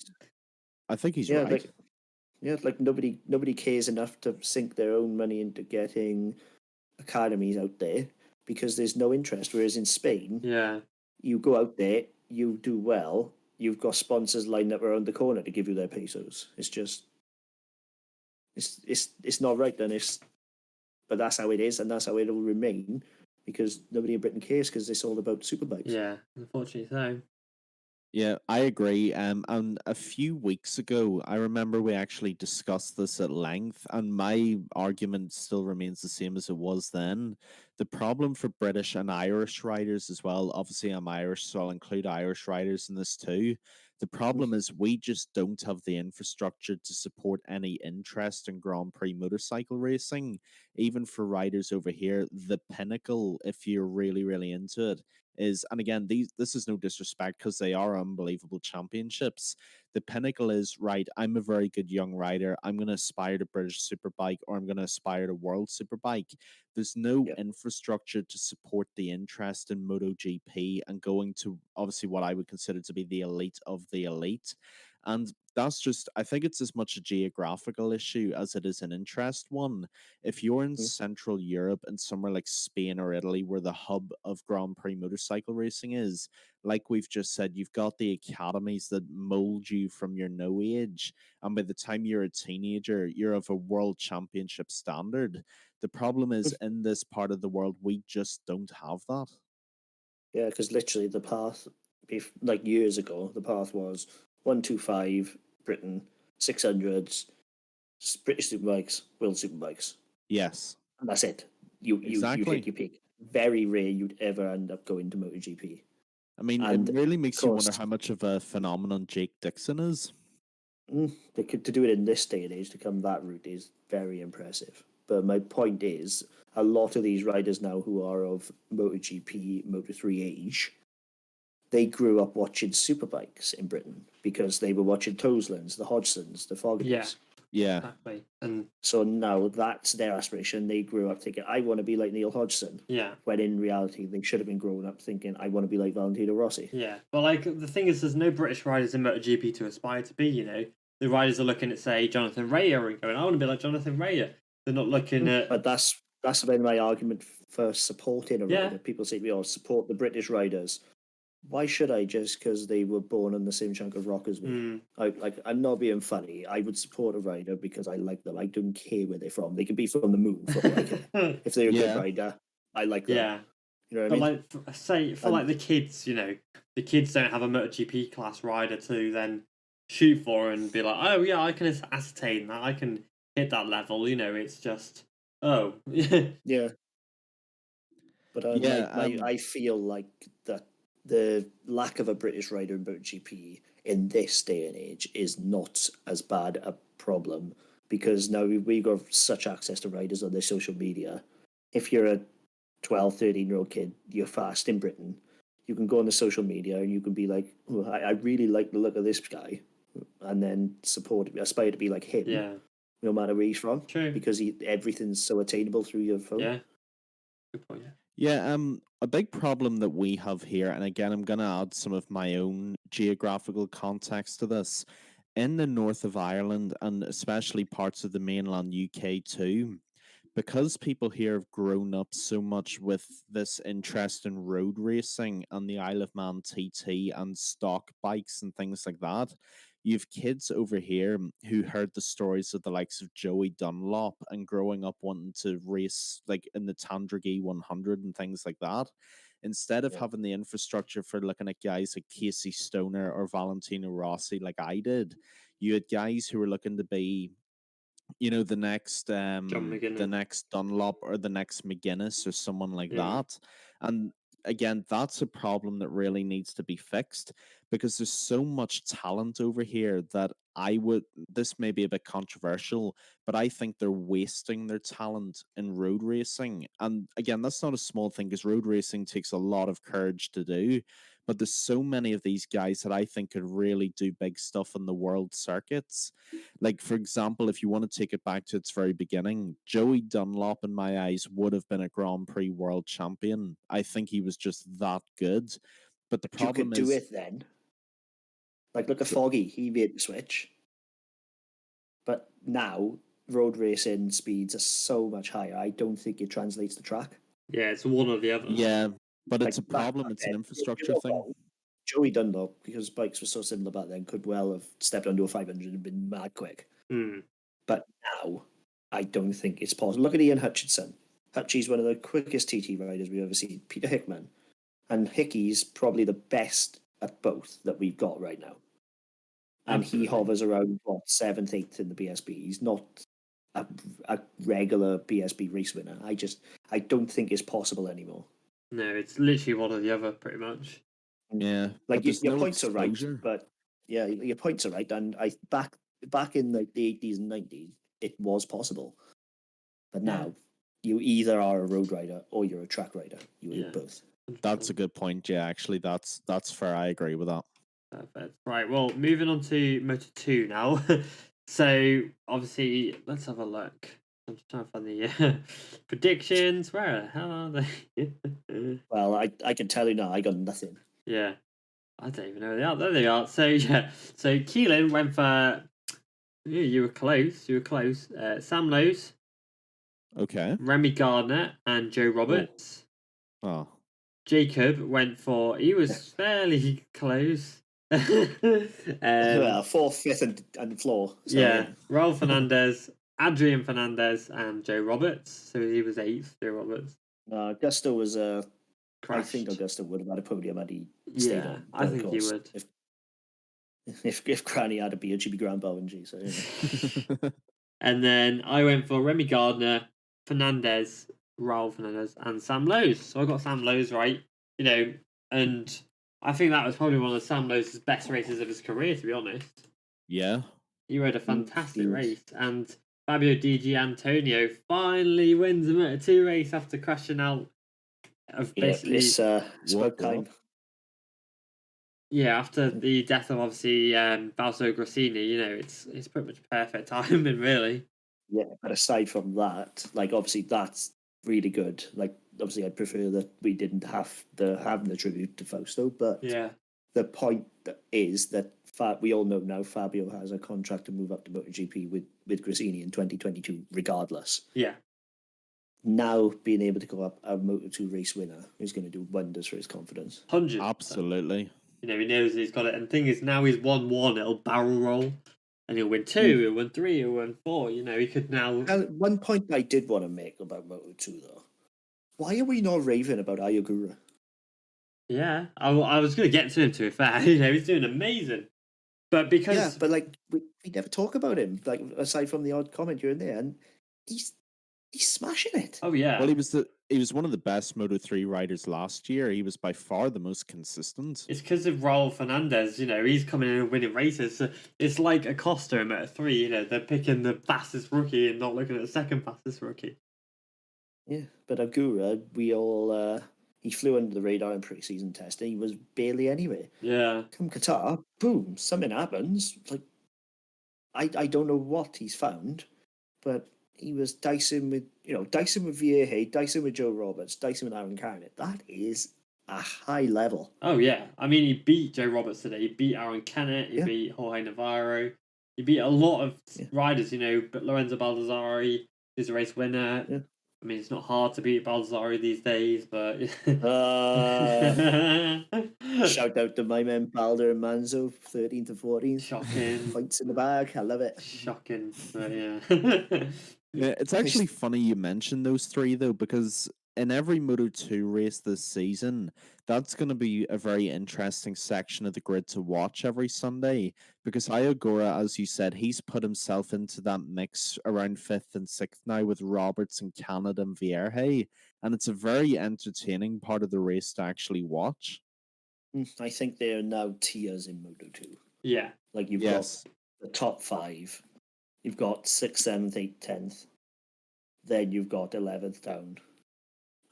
I think he's right. Like nobody cares enough to sink their own money into getting academies out there because there's no interest. Whereas in Spain, you go out there, you do well, you've got sponsors lined up around the corner to give you their pesos. It's just, it's not right, and but that's how it is, and that's how it will remain because nobody in Britain cares because it's all about superbikes. Yeah, unfortunately so. Yeah, I agree. And a few weeks ago, I remember we actually discussed this at length, and my argument still remains the same as it was then. The problem for British and Irish riders as well, obviously I'm Irish, so I'll include Irish riders in this too. The problem is we just don't have the infrastructure to support any interest in Grand Prix motorcycle racing. Even for riders over here, the pinnacle, if you're really, really into it, is, and again, this is no disrespect because they are unbelievable championships. The pinnacle is, right, I'm a very good young rider. I'm going to aspire to British Superbike, or I'm going to aspire to World Superbike. There's no infrastructure to support the interest in MotoGP and going to obviously what I would consider to be the elite of the elite. And that's just, I think it's as much a geographical issue as it is an interest one. If you're in Central Europe and somewhere like Spain or Italy, where the hub of Grand Prix motorcycle racing is, like we've just said, you've got the academies that mold you from your no age. And by the time you're a teenager, you're of a world championship standard. The problem is in this part of the world, we just don't have that. Yeah, because literally the path, like years ago, the path was 125 Britain, 600s, British Superbikes, World Superbikes. Yes. And that's it. You hit your peak. Very rare you'd ever end up going to MotoGP. I mean, And it really makes you wonder how much of a phenomenon Jake Dixon is. To do it in this day and age, to come that route is very impressive. But my point is, a lot of these riders now who are of MotoGP, Moto3 age, they grew up watching superbikes in Britain because they were watching Toslands, the Hodgsons, the Fogartys. Yeah. Exactly. And so now that's their aspiration. They grew up thinking, I want to be like Neil Hodgson. Yeah. When in reality, they should have been growing up thinking, I want to be like Valentino Rossi. Yeah. But like the thing is, there's no British riders in MotoGP to aspire to be, you know. The riders are looking at, say, Jonathan Raya and going, I want to be like Jonathan Raya. They're not looking at... But that's been my argument for supporting a rider. People say to me, support the British riders. why should I just because they were born on the same chunk of rock as me? I'm not being funny. I would support a rider because I like them. I don't care where they're from. They can be from the moon for all I care. If they're a good rider, I like them. Yeah. You know what I mean? Like, say for like the kids, the kids don't have a MotoGP class rider to then shoot for and be like, oh yeah, I can ascertain that, I can hit that level. It's just Yeah. But I feel like that the lack of a British rider in MotoGP in this day and age is not as bad a problem because now we got such access to riders on their social media. If you're a 12, 13-year-old kid, you're fast in Britain, you can go on the social media and you can be like, oh, I really like the look of this guy, and then aspire to be like him, no matter where he's from. True. Because everything's so attainable through your phone. Yeah. Good point, Yeah, a big problem that we have here, and again, I'm going to add some of my own geographical context to this. In the north of Ireland, and especially parts of the mainland UK too, because people here have grown up so much with this interest in road racing and the Isle of Man TT and stock bikes and things like that, you have kids over here who heard the stories of the likes of Joey Dunlop and growing up wanting to race like in the Tandragee 100 and things like that. Instead of having the infrastructure for looking at guys like Casey Stoner or Valentino Rossi like I did, you had guys who were looking to be the next Dunlop or the next McGuinness or someone like that. And again, that's a problem that really needs to be fixed because there's so much talent over here that this may be a bit controversial, but I think they're wasting their talent in road racing. And again, that's not a small thing because road racing takes a lot of courage to do. But there's so many of these guys that I think could really do big stuff in the world circuits. Like, for example, if you want to take it back to its very beginning, Joey Dunlop, in my eyes, would have been a Grand Prix world champion. I think he was just that good. But the problem is... You could do it then. Like, look at Foggy. He made the switch. But now, road racing speeds are so much higher. I don't think it translates to track. Yeah, it's one or the other. Yeah, but it's a problem. It's an infrastructure thing. Joey Dunlop, because bikes were so similar back then, could well have stepped onto a 500 and been mad quick. But now, I don't think it's possible. Look at Ian Hutchinson. Hutchie's one of the quickest TT riders we've ever seen. Peter Hickman. And Hickey's probably the best at both that we've got right now. And he hovers around, 7th, 8th in the BSB. He's not a regular BSB race winner. I don't think it's possible anymore. No, it's literally one or the other, pretty much. Yeah, like your points are right, but your points are right. And back in the 80s and 90s, it was possible. But now, you either are a road rider or you're a track rider. You are both. That's a good point. Yeah, actually, that's fair. I agree with that. Perfect. Right. Well, moving on to Moto2 now. So obviously, let's have a look. I'm just trying to find the predictions. Where the hell are they? Well, I can tell you now. I got nothing. Yeah, I don't even know where they are. There they are. So so Keelan went for. You were close. Sam Lowes. Okay. Remy Gardner and Joe Roberts. Oh. Jacob went for. He was fairly close. Well, 4th, 5th, and floor. So, Raul Fernandez, Adrian Fernandez, and Joe Roberts. So he was 8th. Joe Roberts. Augusto was I think Augusto would have had a podium had he stayed on. I think he would. If Granny had a beard, she'd be Grandpa, wouldn't she? So, And then I went for Remy Gardner, Fernandez, Raul Fernandez, and Sam Lowes. So I got Sam Lowes right, and I think that was probably one of Sam Lowes' best races of his career, to be honest. Yeah. He rode a fantastic race, and Fabio Di Antonio finally wins a Moto2 race after crashing out of basically... it's spoke time. Yeah, after the death of obviously Balso Grassini, it's pretty much perfect timing, really. Yeah, but aside from that, obviously that's really good. Obviously I'd prefer that we didn't have the tribute to Fausto, but the point is that we all know now Fabio has a contract to move up to MotoGP with Grassini in 2022, regardless. Yeah. now being able to go up a Moto2 race winner is going to do wonders for his confidence. 100%. Absolutely. He knows he's got it. And the thing is, now he's won 1, it'll barrel roll. And he'll win 2, he'll win 3, he'll win 4. He could now... One point I did want to make about Moto2, though. Why are we not raving about Ayogura? Yeah, I was going to get to him, to be fair. He's doing amazing. But because... Yeah, but we never talk about him, aside from the odd comment here and there. And he's smashing it. Oh, yeah. Well, he was one of the best Moto3 riders last year. He was by far the most consistent. It's because of Raul Fernandez. He's coming in and winning races. So it's like Acosta in Moto3. They're picking the fastest rookie and not looking at the second fastest rookie. Yeah, but Agura, we all he flew under the radar in pre-season testing. He was barely anywhere. Yeah. Come Qatar, boom, something happens. Like I don't know what he's found, but he was dicing with Vieja, dicing with Joe Roberts, dicing with Aaron Canet. That is a high level. Oh, yeah. I mean, he beat Joe Roberts today. He beat Aaron Canet. He beat Jorge Navarro. He beat a lot of riders, but Lorenzo Baldassari is a race winner. Yeah. I mean, it's not hard to beat Baldassari these days, but... Shout out to my man Balder and Manzo, 13 to 14. Shocking. Points in the bag. I love it. Shocking. But yeah. Yeah, it's actually funny you mentioned those three, though, because in every Moto2 race this season, that's going to be a very interesting section of the grid to watch every Sunday, because Ayogura, as you said, he's put himself into that mix around 5th and 6th now with Roberts and Canada and Vierge, and it's a very entertaining part of the race to actually watch. I think there are now tiers in Moto2. Yeah. Like you've got the top 5, you've got 6th, 7th, 8th, 10th, then you've got 11th down.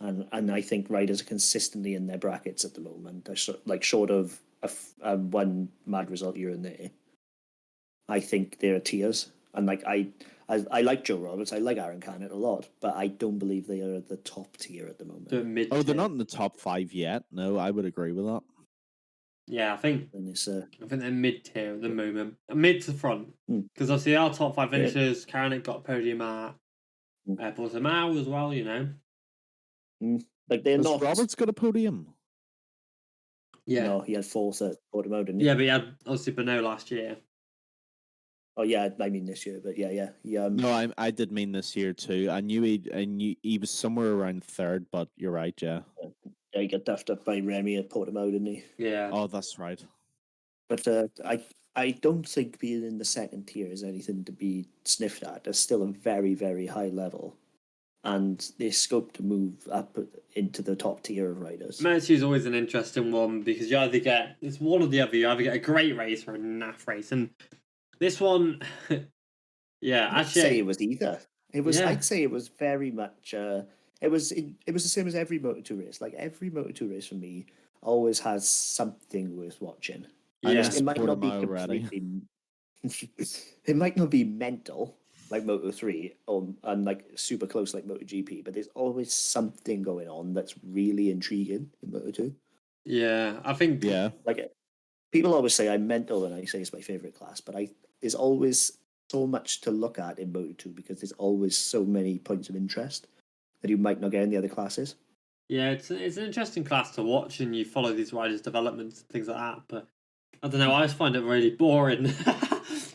And I think riders are consistently in their brackets at the moment. Short of one mad result here and there, I think there are tiers. And I like Joe Roberts, I like Aaron Canet a lot, but I don't believe they are at the top tier at the moment. They're not in the top 5 yet. No, I would agree with that. Yeah, I think they're mid-tier at the moment. Mid to front. Because obviously our top 5 finishers, Canet got a podium at Portimao as well, Like they're not. Roberts got a podium? Yeah. No, he had 4th at Portimao, didn't he? Yeah, but he had obviously Bernal last year. Oh yeah, I mean this year, but yeah. No, I did mean this year too. I knew he was somewhere around 3rd, but you're right, yeah. Yeah, he got duffed up by Remy at Portimao, didn't he? Yeah. Oh, that's right. But I don't think being in the 2nd tier is anything to be sniffed at. It's still a very, very high level. And there's scope to move up into the top tier of riders. Moto2 is always an interesting one because you either get, it's one or the other, you either get a great race or a naff race. And this one, yeah, I'd say it was either. I'd say it was very much, it was the same as every Moto2 race. Like every Moto2 race for me always has something worth watching. Yeah. It might not be completely, it might not be mental like Moto3 and like super close like MotoGP, but there's always something going on that's really intriguing in Moto2. Yeah, I think like people always say I'm mental when I say it's my favorite class, but there's always so much to look at in Moto2 because there's always so many points of interest that you might not get in the other classes. Yeah, it's an interesting class to watch, and you follow these riders' developments and things like that. But I don't know, I just find it really boring.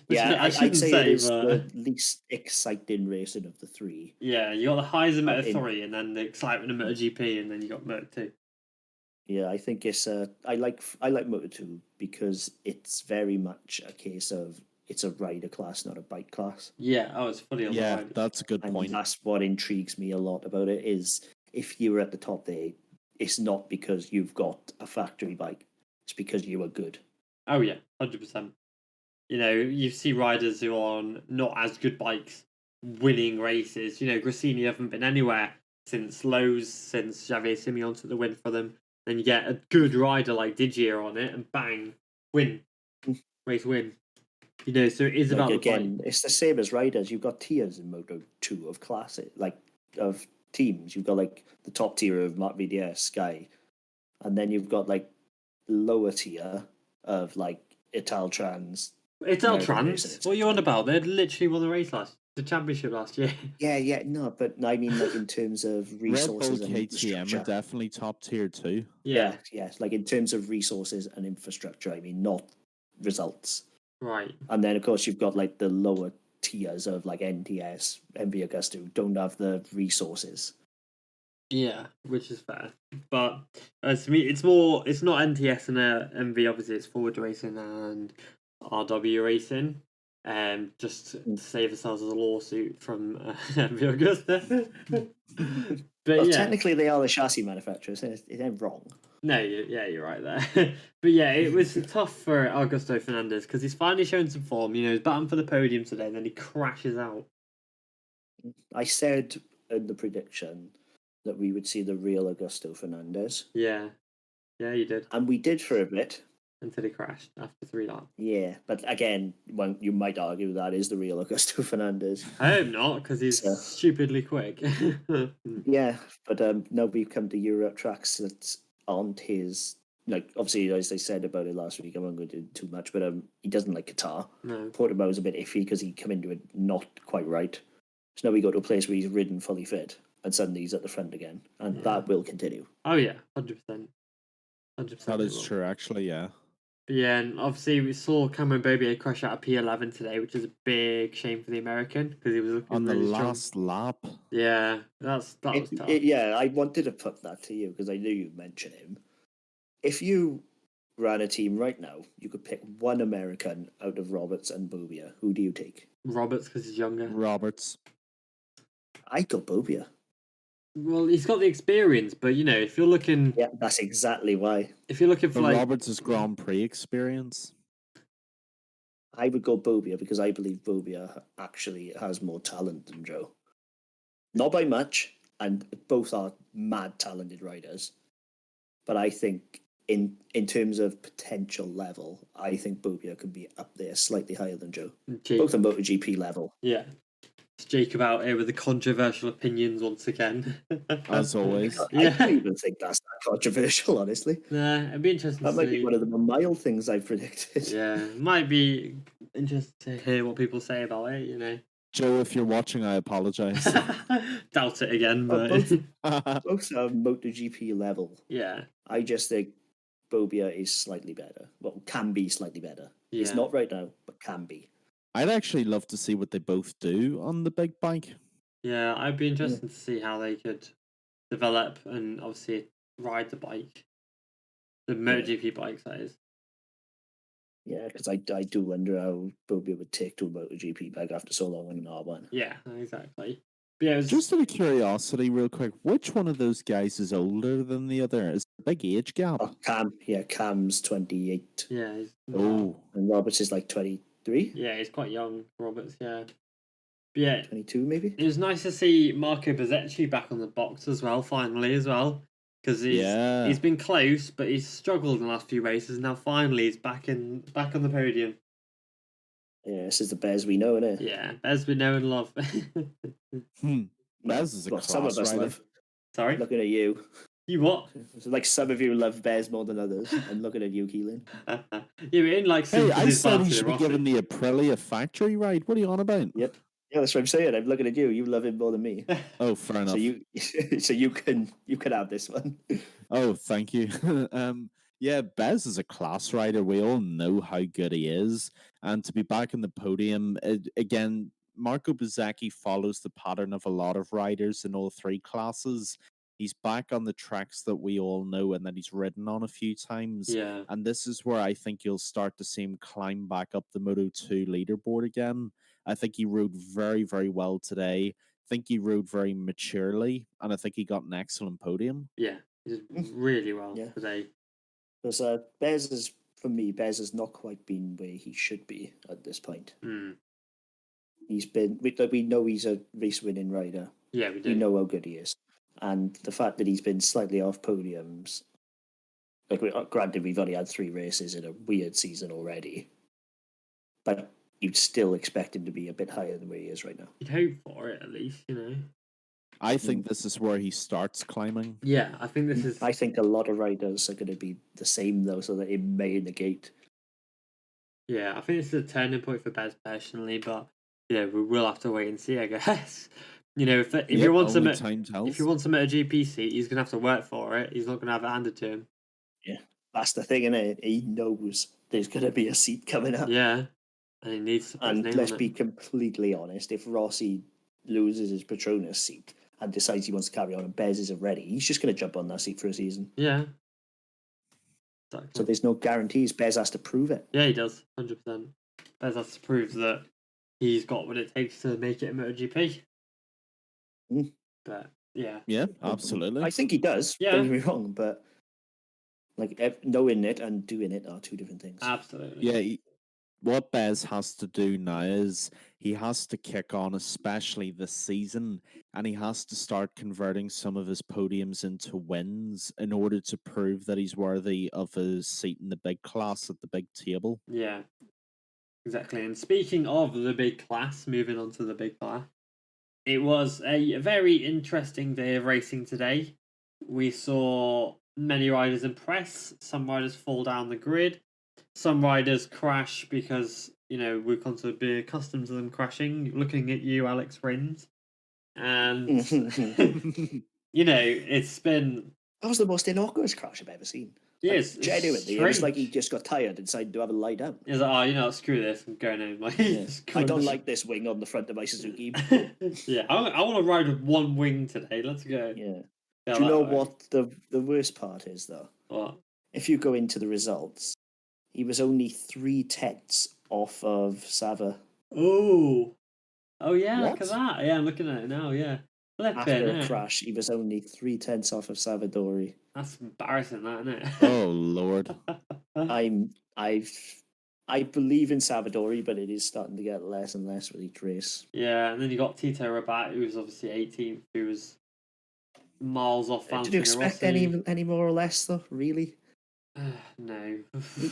I'd say it is the least exciting racing of the 3. Yeah, you got the highs of Moto3, and then the excitement of MotoGP, and then you got Moto2. Yeah, I think it's I like Moto2 because it's very much a case of it's a rider class, not a bike class. Yeah, it's fully on the ride. That's a good point. And that's what intrigues me a lot about it is if you were at the top there, it's not because you've got a factory bike, it's because you are good. Oh yeah, 100%. You see riders who are on not as good bikes winning races. Grassini haven't been anywhere since Lowe's, since Xavier Simeon took the win for them. Then you get a good rider like Didier on it, and bang, win, race win. So it is about again. It's the same as riders. You've got tiers in Moto2 of classes, like of teams. You've got like the top tier of Marc Marquez, Sky, and then you've got like lower tier of like Italtrans. What are you on about? They literally won the race last the championship last year. Yeah, no, but I mean, like in terms of Red Bull resources and KTM infrastructure. are definitely top tier too. Yeah, like in terms of resources and infrastructure, I mean, not results. Right. And then, of course, you've got like the lower tiers of like NTS, MV Augusta, who don't have the resources. Yeah, which is fair. But to me, it's not NTS and MV, obviously, it's Forward Racing and RW Racing. Just to save ourselves a lawsuit from MV Augusta. But well, yeah, technically they are the chassis manufacturers. It ain't wrong. No, you're right there. But yeah, it was tough for Augusto Fernandez because he's finally shown some form. You know, he's batting for the podium today, and then he crashes out. I said in the prediction that we would see the real Augusto Fernandez. Yeah, you did. And we did for a bit. Until he crashed after 3 laps. Yeah, but again, you might argue that is the real Augusto Fernandez. I hope not, because he's stupidly quick. Yeah, but now we've come to Europe tracks that aren't his. Like, obviously, as I said about it last week, I won't go into too much, but he doesn't like Qatar. No. Portimao was a bit iffy because he come into it not quite right. So now we go to a place where he's ridden fully fit, and suddenly he's at the front again, and that will continue. Oh yeah, 100%. 100%. That is true, actually. Yeah. But yeah, and obviously we saw Cameron Bobier crash out of P11 today, which is a big shame for the American because he was looking on really the last lap. Yeah, that was tough. Yeah, I wanted to put that to you because I knew you'd mention him. If you ran a team right now, you could pick one American out of Roberts and Bobier. Who do you take? Roberts because he's younger. Roberts. I'd go Bobier. Well, he's got the experience, but you know, if you're looking, yeah, that's exactly why. If you're looking for like Roberts' Grand Prix experience, I would go Bobier because I believe Bobier actually has more talent than Joe. Not by much, and both are mad talented riders. But I think in terms of potential level, I think Bobier could be up there slightly higher than Joe. Both on MotoGP level. Yeah. It's Jacob out here with the controversial opinions once again. As always. I don't even think that's that controversial, honestly. Nah, it'd be interesting that might be one of the more mild things I've predicted. Yeah, might be interesting to hear what people say about it, you know. Joe, if you're watching, I apologize. Doubt it again, but both are MotoGP level. Yeah. I just think Bobier is slightly better. Well, can be slightly better. Yeah. He's not right now, but can be. I'd actually love to see what they both do on the big bike. Yeah, I'd be interested to see how they could develop and obviously ride the bike. The MotoGP bikes, that is. Yeah, because I do wonder how Bobier would take to a MotoGP bike after so long on an R1. Yeah, exactly. But yeah, just out of curiosity, real quick, which one of those guys is older than the other? Is there a big age gap? Oh, Cam. Yeah, Cam's 28. Yeah. And Roberts is like 23. Yeah, he's quite young, Roberts, yeah. But yeah. 22 maybe? It was nice to see Marco Bezecchi back on the box as well, finally, as well. Because he's been close, but he's struggled in the last few races. Now finally he's back on the podium. Yeah, this is the Bez we know, isn't it? Yeah, Bez we know and love. Bez is a class some of us rider. love. Sorry? Looking at you. You what? It's like some of you love Bez more than others. I'm looking at you, Keelan. Yeah, but in like hey, I said he should be given the Aprilia factory ride. What are you on about? Yep. Yeah, that's what I'm saying. I'm looking at you. You love him more than me. Oh, fair enough. So you can have this one. Oh, thank you. Yeah, Bez is a class rider. We all know how good he is, and to be back in the podium again, Marco Bezzecchi follows the pattern of a lot of riders in all three classes. He's back on the tracks that we all know and that he's ridden on a few times. Yeah. And this is where I think you'll start to see him climb back up the Moto2 leaderboard again. I think he rode very, very well today. I think he rode very maturely, and I think he got an excellent podium. Yeah, he did really well today. Because Bez has not quite been where he should be at this point. He's been, we know he's a race-winning rider. Yeah, we do. We know how good he is. And the fact that he's been slightly off podiums, like, granted, we've only had 3 races in a weird season already, but you'd still expect him to be a bit higher than where he is right now. You'd hope for it, at least, you know. I think this is where he starts climbing. Yeah, I think this is... I think a lot of riders are going to be the same, though, so that it may negate. Yeah, I think this is a turning point for Bez personally, but yeah, we will have to wait and see, I guess. If he wants a MotoGP seat, he's gonna have to work for it. He's not gonna have it handed to him. Yeah, that's the thing, innit? He knows there's gonna be a seat coming up. Yeah, and he needs to put his name And let's on be it. completely honest: if Rossi loses his Petronas seat and decides he wants to carry on and Bez isn't ready, he's just gonna jump on that seat for a season. Yeah. Exactly. So there's no guarantees. Bez has to prove it. Yeah, he does, 100%. Bez has to prove that he's got what it takes to make it in MotoGP. But yeah, absolutely. I think he does. Yeah. Don't get me wrong, but like knowing it and doing it are two different things. Absolutely. Yeah. What Bez has to do now is he has to kick on, especially this season, and he has to start converting some of his podiums into wins in order to prove that he's worthy of his seat in the big class at the big table. Yeah, exactly. And speaking of the big class, moving on to the big class, it was a very interesting day of racing today. We saw many riders impress, some riders fall down the grid, some riders crash because, we've come to be accustomed to them crashing. Looking at you, Alex Rins. And, it's been... That was the most innocuous crash I've ever seen. Yes, genuinely. It was like he just got tired and decided to have a lie down. He's like, screw this, I'm going home. I don't like this wing on the front of my Suzuki. Yeah, I want to ride with one wing today. Let's go. Yeah. Do you know what the worst part is, though? What? If you go into the results, he was only 3/10 off of Sava. Oh yeah, What? look at that. Yeah, I'm looking at it now. Yeah, After a crash, he was only 3/10 off of Savadori. That's embarrassing, that, isn't it? Oh Lord. I believe in Savadori, but it is starting to get less and less with each race. Yeah, and then you got Tito Rabat, who was obviously 18th, who was miles off. Did you expect any more or less, though? Really? No.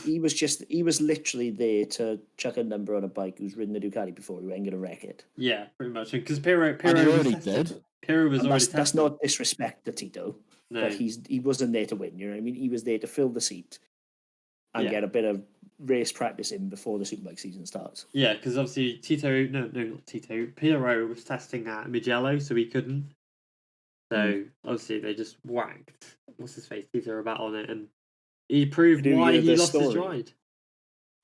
he was literally there to chuck a number on a bike who's ridden a Ducati before he ain't gonna wreck it. Yeah, pretty much. Because Pirro already did. Pirro was already that's not disrespect to Tito. No. But he wasn't there to win, you know what I mean? He was there to fill the seat and get a bit of race practice in before the Superbike season starts. Yeah, because obviously not Tito. Pirro was testing at Mugello, so he couldn't. So obviously they just whacked what's his face Tito Rabat on it, and he proved why he lost his ride.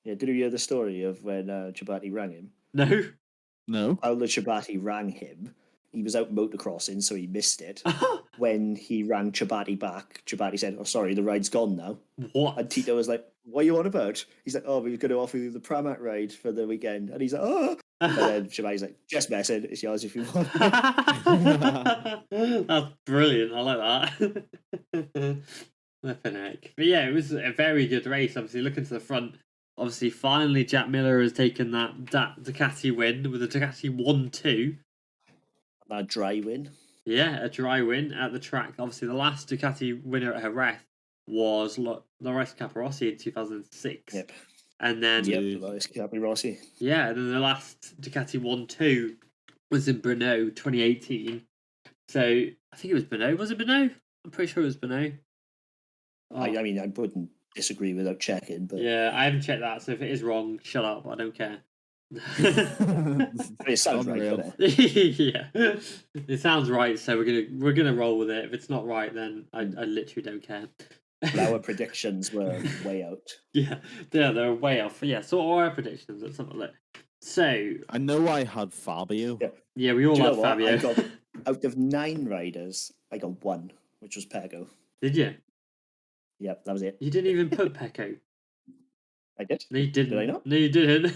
Yeah, did you hear the story of when Ciabatti rang him? No. Paolo Ciabatti rang him. He was out motocrossing, so he missed it. When he rang Ciabatti back, Ciabatti said, "Oh, sorry, the ride's gone now." What? And Tito was like, "What are you on about?" He's like, "Oh, we're going to offer you the Pramac ride for the weekend." And he's like, "Oh." And then Ciabatti's like, "Just messing. It's yours if you want." That's brilliant. I like that. Flipping heck. But yeah, it was a very good race. Obviously, looking to the front, obviously, finally Jack Miller has taken that Ducati win with a Ducati 1-2. A dry win. Yeah, a dry win at the track. Obviously, the last Ducati winner at Jerez was Lorenzo Capirossi in 2006. Yep. And then Lorenzo Capirossi. Yeah, and then the last Ducati 1-2 was in Brno 2018. So I think it was Brno. Was it Brno? I'm pretty sure it was Brno. Oh. I mean, I wouldn't disagree without checking, but yeah, I haven't checked that. So if it is wrong, shut up. I don't care. It sounds right, doesn't it? Yeah, it sounds right. So we're gonna roll with it. If it's not right, then I literally don't care. But our predictions were way out. Yeah, they're way off. Yeah, so what are our predictions? Let's have a look. So I know I had Fabio. Yeah, we all had Fabio. Out of 9 riders, I got 1, which was Pecco. Did you? Yep, that was it. You didn't even put Pecco. I did. No, you didn't. Did I not? No, you didn't.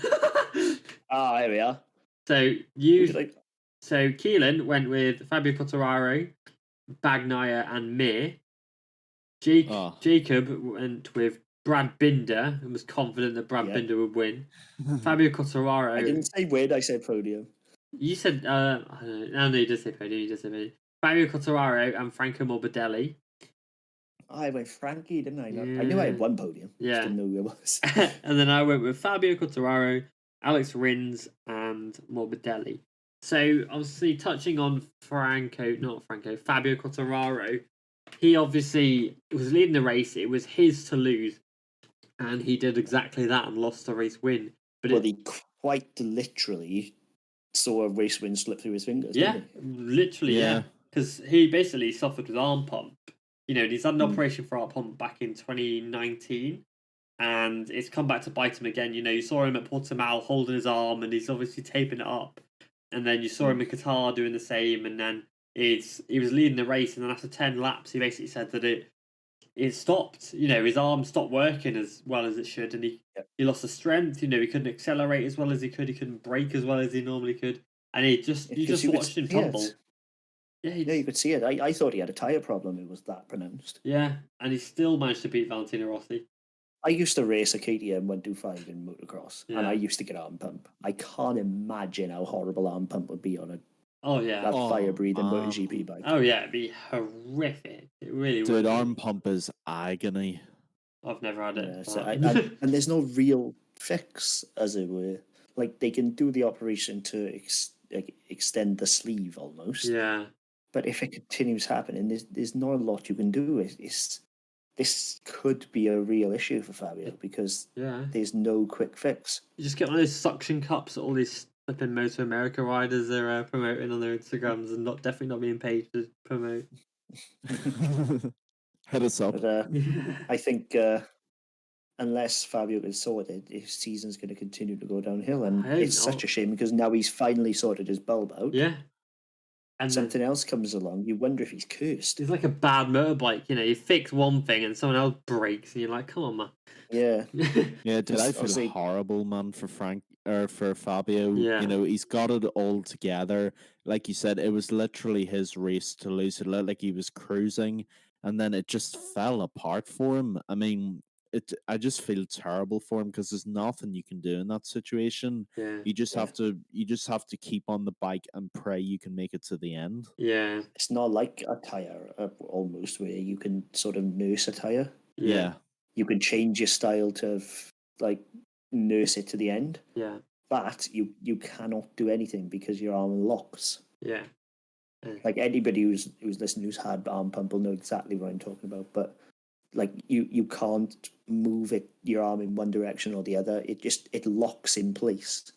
Here we are. So So Keelan went with Fabio Quartararo, Bagnaia, and Mir. Jacob went with Brad Binder and was confident that Brad Binder would win. Fabio Quartararo. I didn't say win, I said podium. You said, I don't know. No, you did say podium. Fabio Quartararo and Franco Morbidelli. I went Frankie, didn't I? Yeah. I knew I had 1 podium. Yeah. I just didn't know who it was. And then I went with Fabio Quartararo, Alex Rins, and Morbidelli. So, obviously, touching on Fabio Quartararo, he obviously was leading the race. It was his to lose. And he did exactly that and lost the race win. But he quite literally saw a race win slip through his fingers. Yeah, didn't he? literally, yeah. Because he basically suffered with arm pump. He's had an operation for arm pump back in 2019, and it's come back to bite him again. You saw him at Portimao holding his arm, and he's obviously taping it up. And then you saw him in Qatar doing the same, and then he was leading the race, and then after 10 laps, he basically said that it stopped. His arm stopped working as well as it should, and he lost the strength. He couldn't accelerate as well as he could. He couldn't brake as well as he normally could, and you just watched him tumble. Yeah, you could see it. I thought he had a tyre problem. It was that pronounced. Yeah, and he still managed to beat Valentino Rossi. I used to race a KTM 125 in motocross, and I used to get arm pump. I can't imagine how horrible arm pump would be on a fire-breathing MotoGP bike. Oh yeah, it'd be horrific. It really would. Dude, arm pump is agony. I've never had it. And there's no real fix, as it were. Like, they can do the operation to extend the sleeve almost. Yeah. But if it continues happening, there's not a lot you can do. This could be a real issue for Fabio because there's no quick fix. You just get one of those suction cups that all these flipping Moto America riders are promoting on their Instagrams and definitely not being paid to promote. Hit us up. But, I think unless Fabio gets sorted, his season's going to continue to go downhill, and it's such a shame because now he's finally sorted his bulb out. Yeah. And something else comes along, you wonder if he's cursed. It's like a bad motorbike, you fix one thing and someone else breaks, and you're like, come on, man. Yeah. Yeah, dude, I feel horrible, man, for Fabio. Yeah. He's got it all together. Like you said, it was literally his race to lose. It looked like he was cruising, and then it just fell apart for him. I mean, I just feel terrible for him because there's nothing you can do in that situation. Yeah. You just have to keep on the bike and pray you can make it to the end. Yeah. It's not like a tire almost where you can sort of nurse a tire. Yeah. You can change your style to like nurse it to the end. Yeah. But you cannot do anything because your arm locks. Yeah. Like anybody who's listening who's had arm pump will know exactly what I'm talking about. But like you can't move your arm in one direction or the other. It locks in place.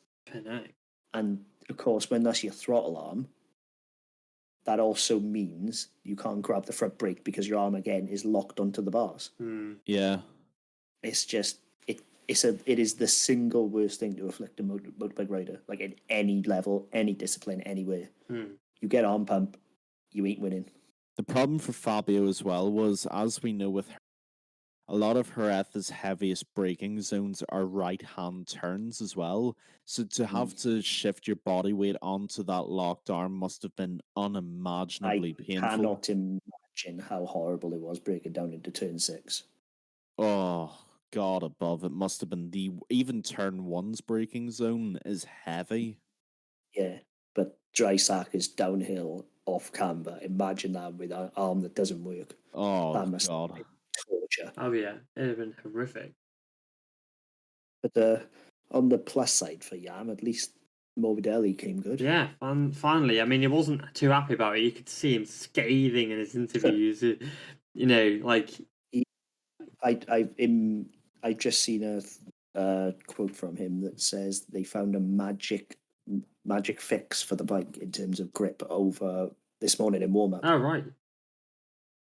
And of course, when that's your throttle arm, that also means you can't grab the front brake because your arm again is locked onto the bars. Yeah, it's just it is the single worst thing to afflict a motorbike rider, like at any level, any discipline, anywhere. You get arm pump, you ain't winning. The problem for Fabio as well was, as we know with her, a lot of Jerez's heaviest braking zones are right-hand turns as well. So to have to shift your body weight onto that locked arm must have been unimaginably painful. I cannot imagine how horrible it was breaking down into turn 6. Oh, God above. It must have been even turn 1's braking zone is heavy. Yeah, but dry sack is downhill off camber. Imagine that with an arm that doesn't work. Oh, that must God. Be torture. Oh yeah, it'd have been horrific. But on the plus side for Yam, at least Morbidelli came good. Yeah, finally. I mean, he wasn't too happy about it. You could see him scathing in his interviews. Like I've just seen a quote from him that says they found a magic fix for the bike in terms of grip over this morning in warm-up. Oh, right.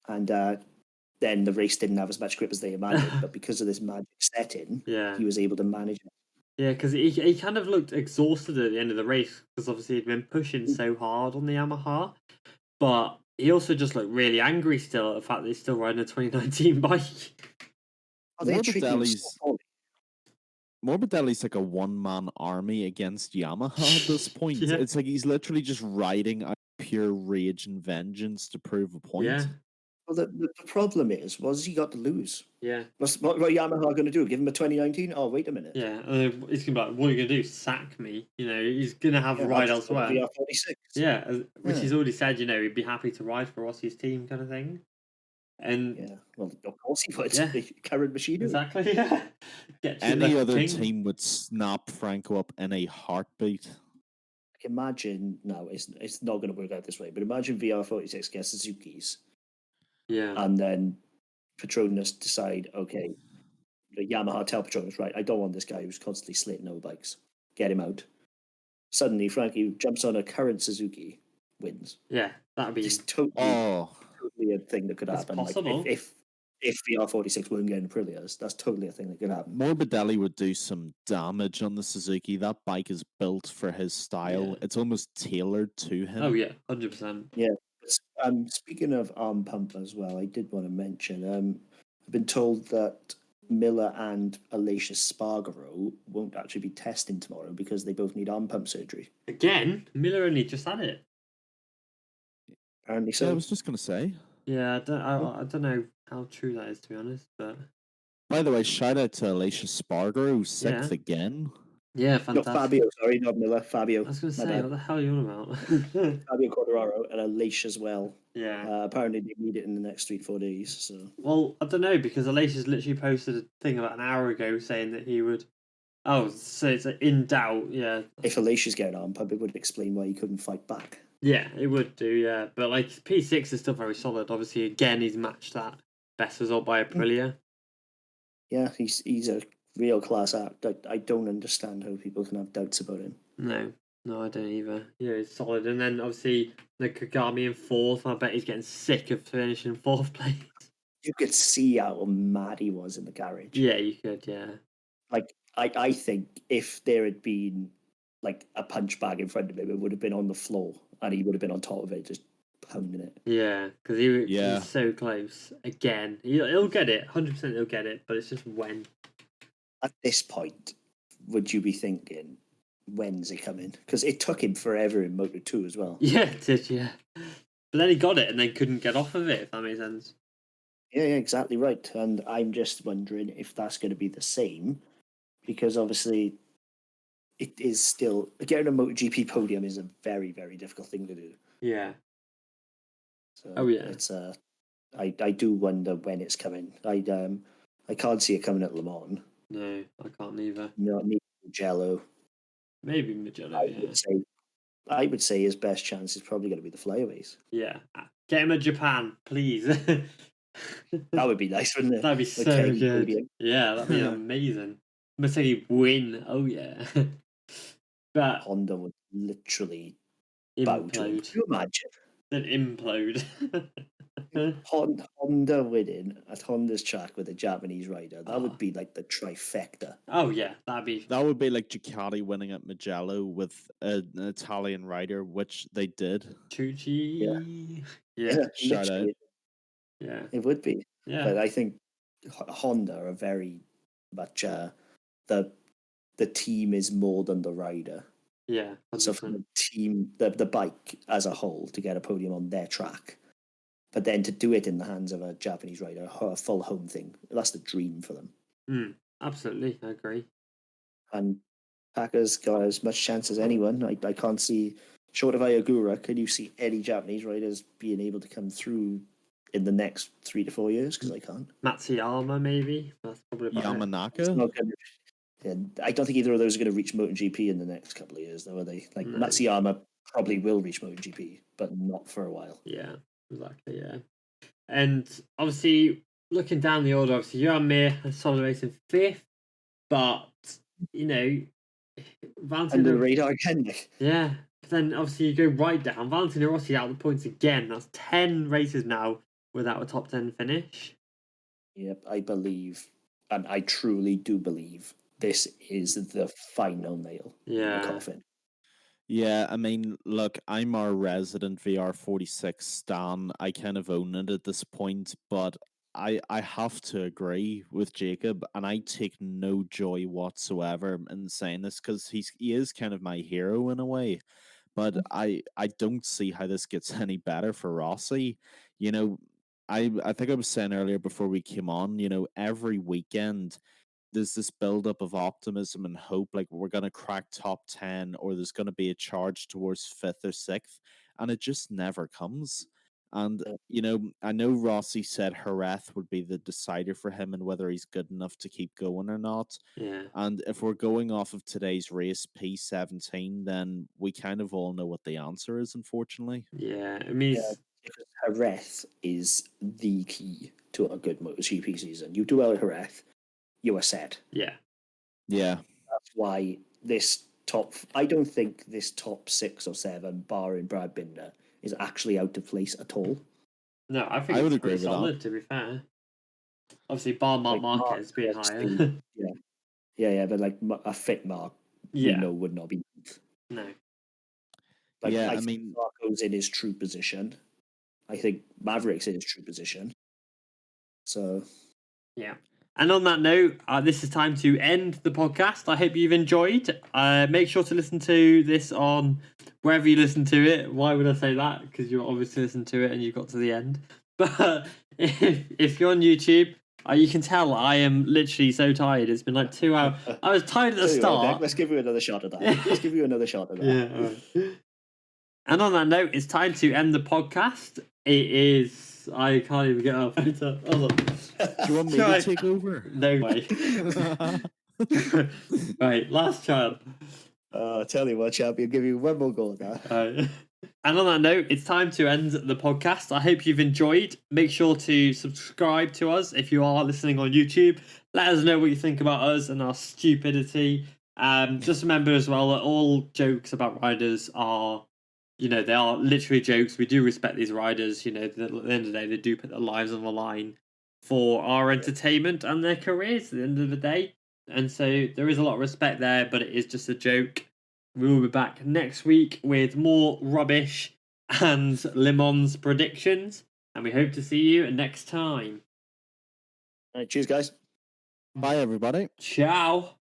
And then the race didn't have as much grip as they imagined, but because of this magic setting, he was able to manage it. Yeah, because he kind of looked exhausted at the end of the race because obviously he'd been pushing so hard on the Yamaha, but he also just looked really angry still at the fact that he's still riding a 2019 bike. Morbidelli's like a one-man army against Yamaha at this point. Yeah. It's like he's literally just riding out pure rage and vengeance to prove a point. Yeah. Well, the problem is, what's he got to lose? Yeah. What Yamaha going to do? Give him a 2019? Oh, wait a minute. Yeah. He's going to be like, what are you going to do? Sack me? He's going to have a ride elsewhere. VR46. Yeah. Which he's already said, he'd be happy to ride for Rossi's team kind of thing. And yeah, well, of course he would. Yeah. The current machine. Exactly, yeah. Any other team would snap Franco up in a heartbeat. Imagine, no, it's not going to work out this way, but imagine VR46 gets Suzuki's. Yeah. And then Petronas decide, okay, the Yamaha tell Petronas, right, I don't want this guy who's constantly slating over bikes. Get him out. suddenly Frankie jumps on a current Suzuki, wins. Yeah, that'd be It's totally a thing that could happen. Possible. Like if VR46 weren't getting Aprilias, that's totally a thing that could happen. Morbidelli would do some damage on the Suzuki. That bike is built for his style. Yeah. It's almost tailored to him. Oh yeah, 100%. Yeah. Speaking of arm pump as well, I did want to mention. I've been told that Miller and Alicia Spargaro won't actually be testing tomorrow because they both need arm pump surgery. Again, Miller only just had it. Apparently so. Yeah, I was just going to say. Yeah, I don't know how true that is, to be honest. But by the way, shout out to Alicia Spargaro, sixth again. Yeah, fantastic. Not Fabio, sorry, not Miller. Fabio. I was going to say, what the hell are you on about? Fabio Quartararo and Alicia as well. Yeah. Apparently they need it in the next 3 to 4 days. So. Well, I don't know, because Alicia's literally posted a thing about an hour ago saying that he would. Oh, so it's in doubt, yeah. If Alicia's getting on pump, it would explain why he couldn't fight back. Yeah, it would do, yeah. But like P6 is still very solid. Obviously, again, he's matched that best result by Aprilia. Yeah, he's a real class act. I don't understand how people can have doubts about him. No, I don't either. Yeah, he's solid. And then obviously the Kagami in 4th. I bet he's getting sick of finishing 4th place. You could see how mad he was in the garage. Yeah, you could, yeah. Like, I think if there had been like a punch bag in front of him, it would have been on the floor and he would have been on top of it, just pounding it. Yeah, because he's so close. Again, he'll get it. 100% he'll get it, but it's just when. At this point, would you be thinking, when's it coming? Because it took him forever in Moto 2 as well. Yeah, it did, yeah. But then he got it and then couldn't get off of it, if that makes sense. Yeah, exactly right. And I'm just wondering if that's going to be the same, because obviously it is still, getting a MotoGP podium is a very, very difficult thing to do. Yeah. So it's I do wonder when it's coming. I can't see it coming at Le Mans. No, I can't either. Not Mugello. Maybe Mugello. I would say his best chance is probably going to be the flyaways. Yeah, get him at Japan, please. That would be nice, wouldn't it? That'd be so good. Podium. Yeah, that'd be amazing. Mercedes win. Oh yeah. But Honda would literally bow to him. Can you imagine? Then implode. Honda winning at Honda's track with a Japanese rider. That would be like the trifecta. Oh yeah, that would be like Ducati winning at Mugello with an Italian rider, which they did. Chucci. Yeah. Shout out. Yeah, it would be. Yeah, but I think Honda are very much the team is more than the rider. Yeah, 100%. So from the team, the bike as a whole, to get a podium on their track, but then to do it in the hands of a Japanese rider, a full home thing, that's the dream for them. Absolutely, I agree. And Taka's got as much chance as anyone. I can't see, short of Ayagura, can you see any Japanese riders being able to come through in the next 3 to 4 years? Because I can't. Matsuyama, maybe. That's probably about Yamanaka. I don't think either of those are going to reach MotoGP in the next couple of years, though, are they? Like Matsuyama probably will reach MotoGP, but not for a while. Yeah, exactly. Yeah, and obviously looking down the order, obviously Johan Mir and solid race in 5th, but Valentino under the radar again. Yeah, but then obviously you go right down. Valentino Rossi out of the points again. That's 10 races now without a top 10 finish. Yep, I believe, and I truly do believe, this is the final nail in the coffin. Yeah, I mean, look, I'm our resident VR46 stan. I kind of own it at this point, but I have to agree with Jacob, and I take no joy whatsoever in saying this because he is kind of my hero in a way. But I don't see how this gets any better for Rossi. I think I was saying earlier before we came on, every weekend there's this buildup of optimism and hope, like we're going to crack top 10 or there's going to be a charge towards 5th or 6th, and it just never comes. And, I know Rossi said Jerez would be the decider for him and whether he's good enough to keep going or not. Yeah. And if we're going off of today's race, P17, then we kind of all know what the answer is, unfortunately. Yeah, I mean... Jerez is the key to a good MotoGP season. You do well at Jerez, you are set. Yeah. Yeah. That's why this I don't think this top 6 or 7, barring Brad Binder, is actually out of place at all. No, I think it's pretty solid, to be fair. Obviously, bar Marc Marquez being higher. Yeah, but like a fit Mark, we know would not be. No. Like, I think Marco's in his true position. I think Maverick's in his true position. So. Yeah. And on that note, this is time to end the podcast. I hope you've enjoyed. Make sure to listen to this on wherever you listen to it. Why would I say that? Because you obviously listened to it and you got to the end. But if you're on YouTube, you can tell I am literally so tired. It's been like 2 hours. I was tired at the start. Let's give you another shot of that. Yeah. All right. And on that note, it's time to end the podcast. It is. I can't even get up. Hold on. Do you want me to take over? No way. Right, last chance. Tell you what, champ, I'll give you one more go now. And on that note, it's time to end the podcast. I hope you've enjoyed. Make sure to subscribe to us if you are listening on YouTube. Let us know what you think about us and our stupidity. Just remember as well that all jokes about riders are, they are literally jokes. We do respect these riders. At the end of the day, they do put their lives on the line for our entertainment and their careers at the end of the day. And so there is a lot of respect there, but it is just a joke. We will be back next week with more rubbish and Le Mans predictions. And we hope to see you next time. All right, cheers, guys. Bye, everybody. Ciao.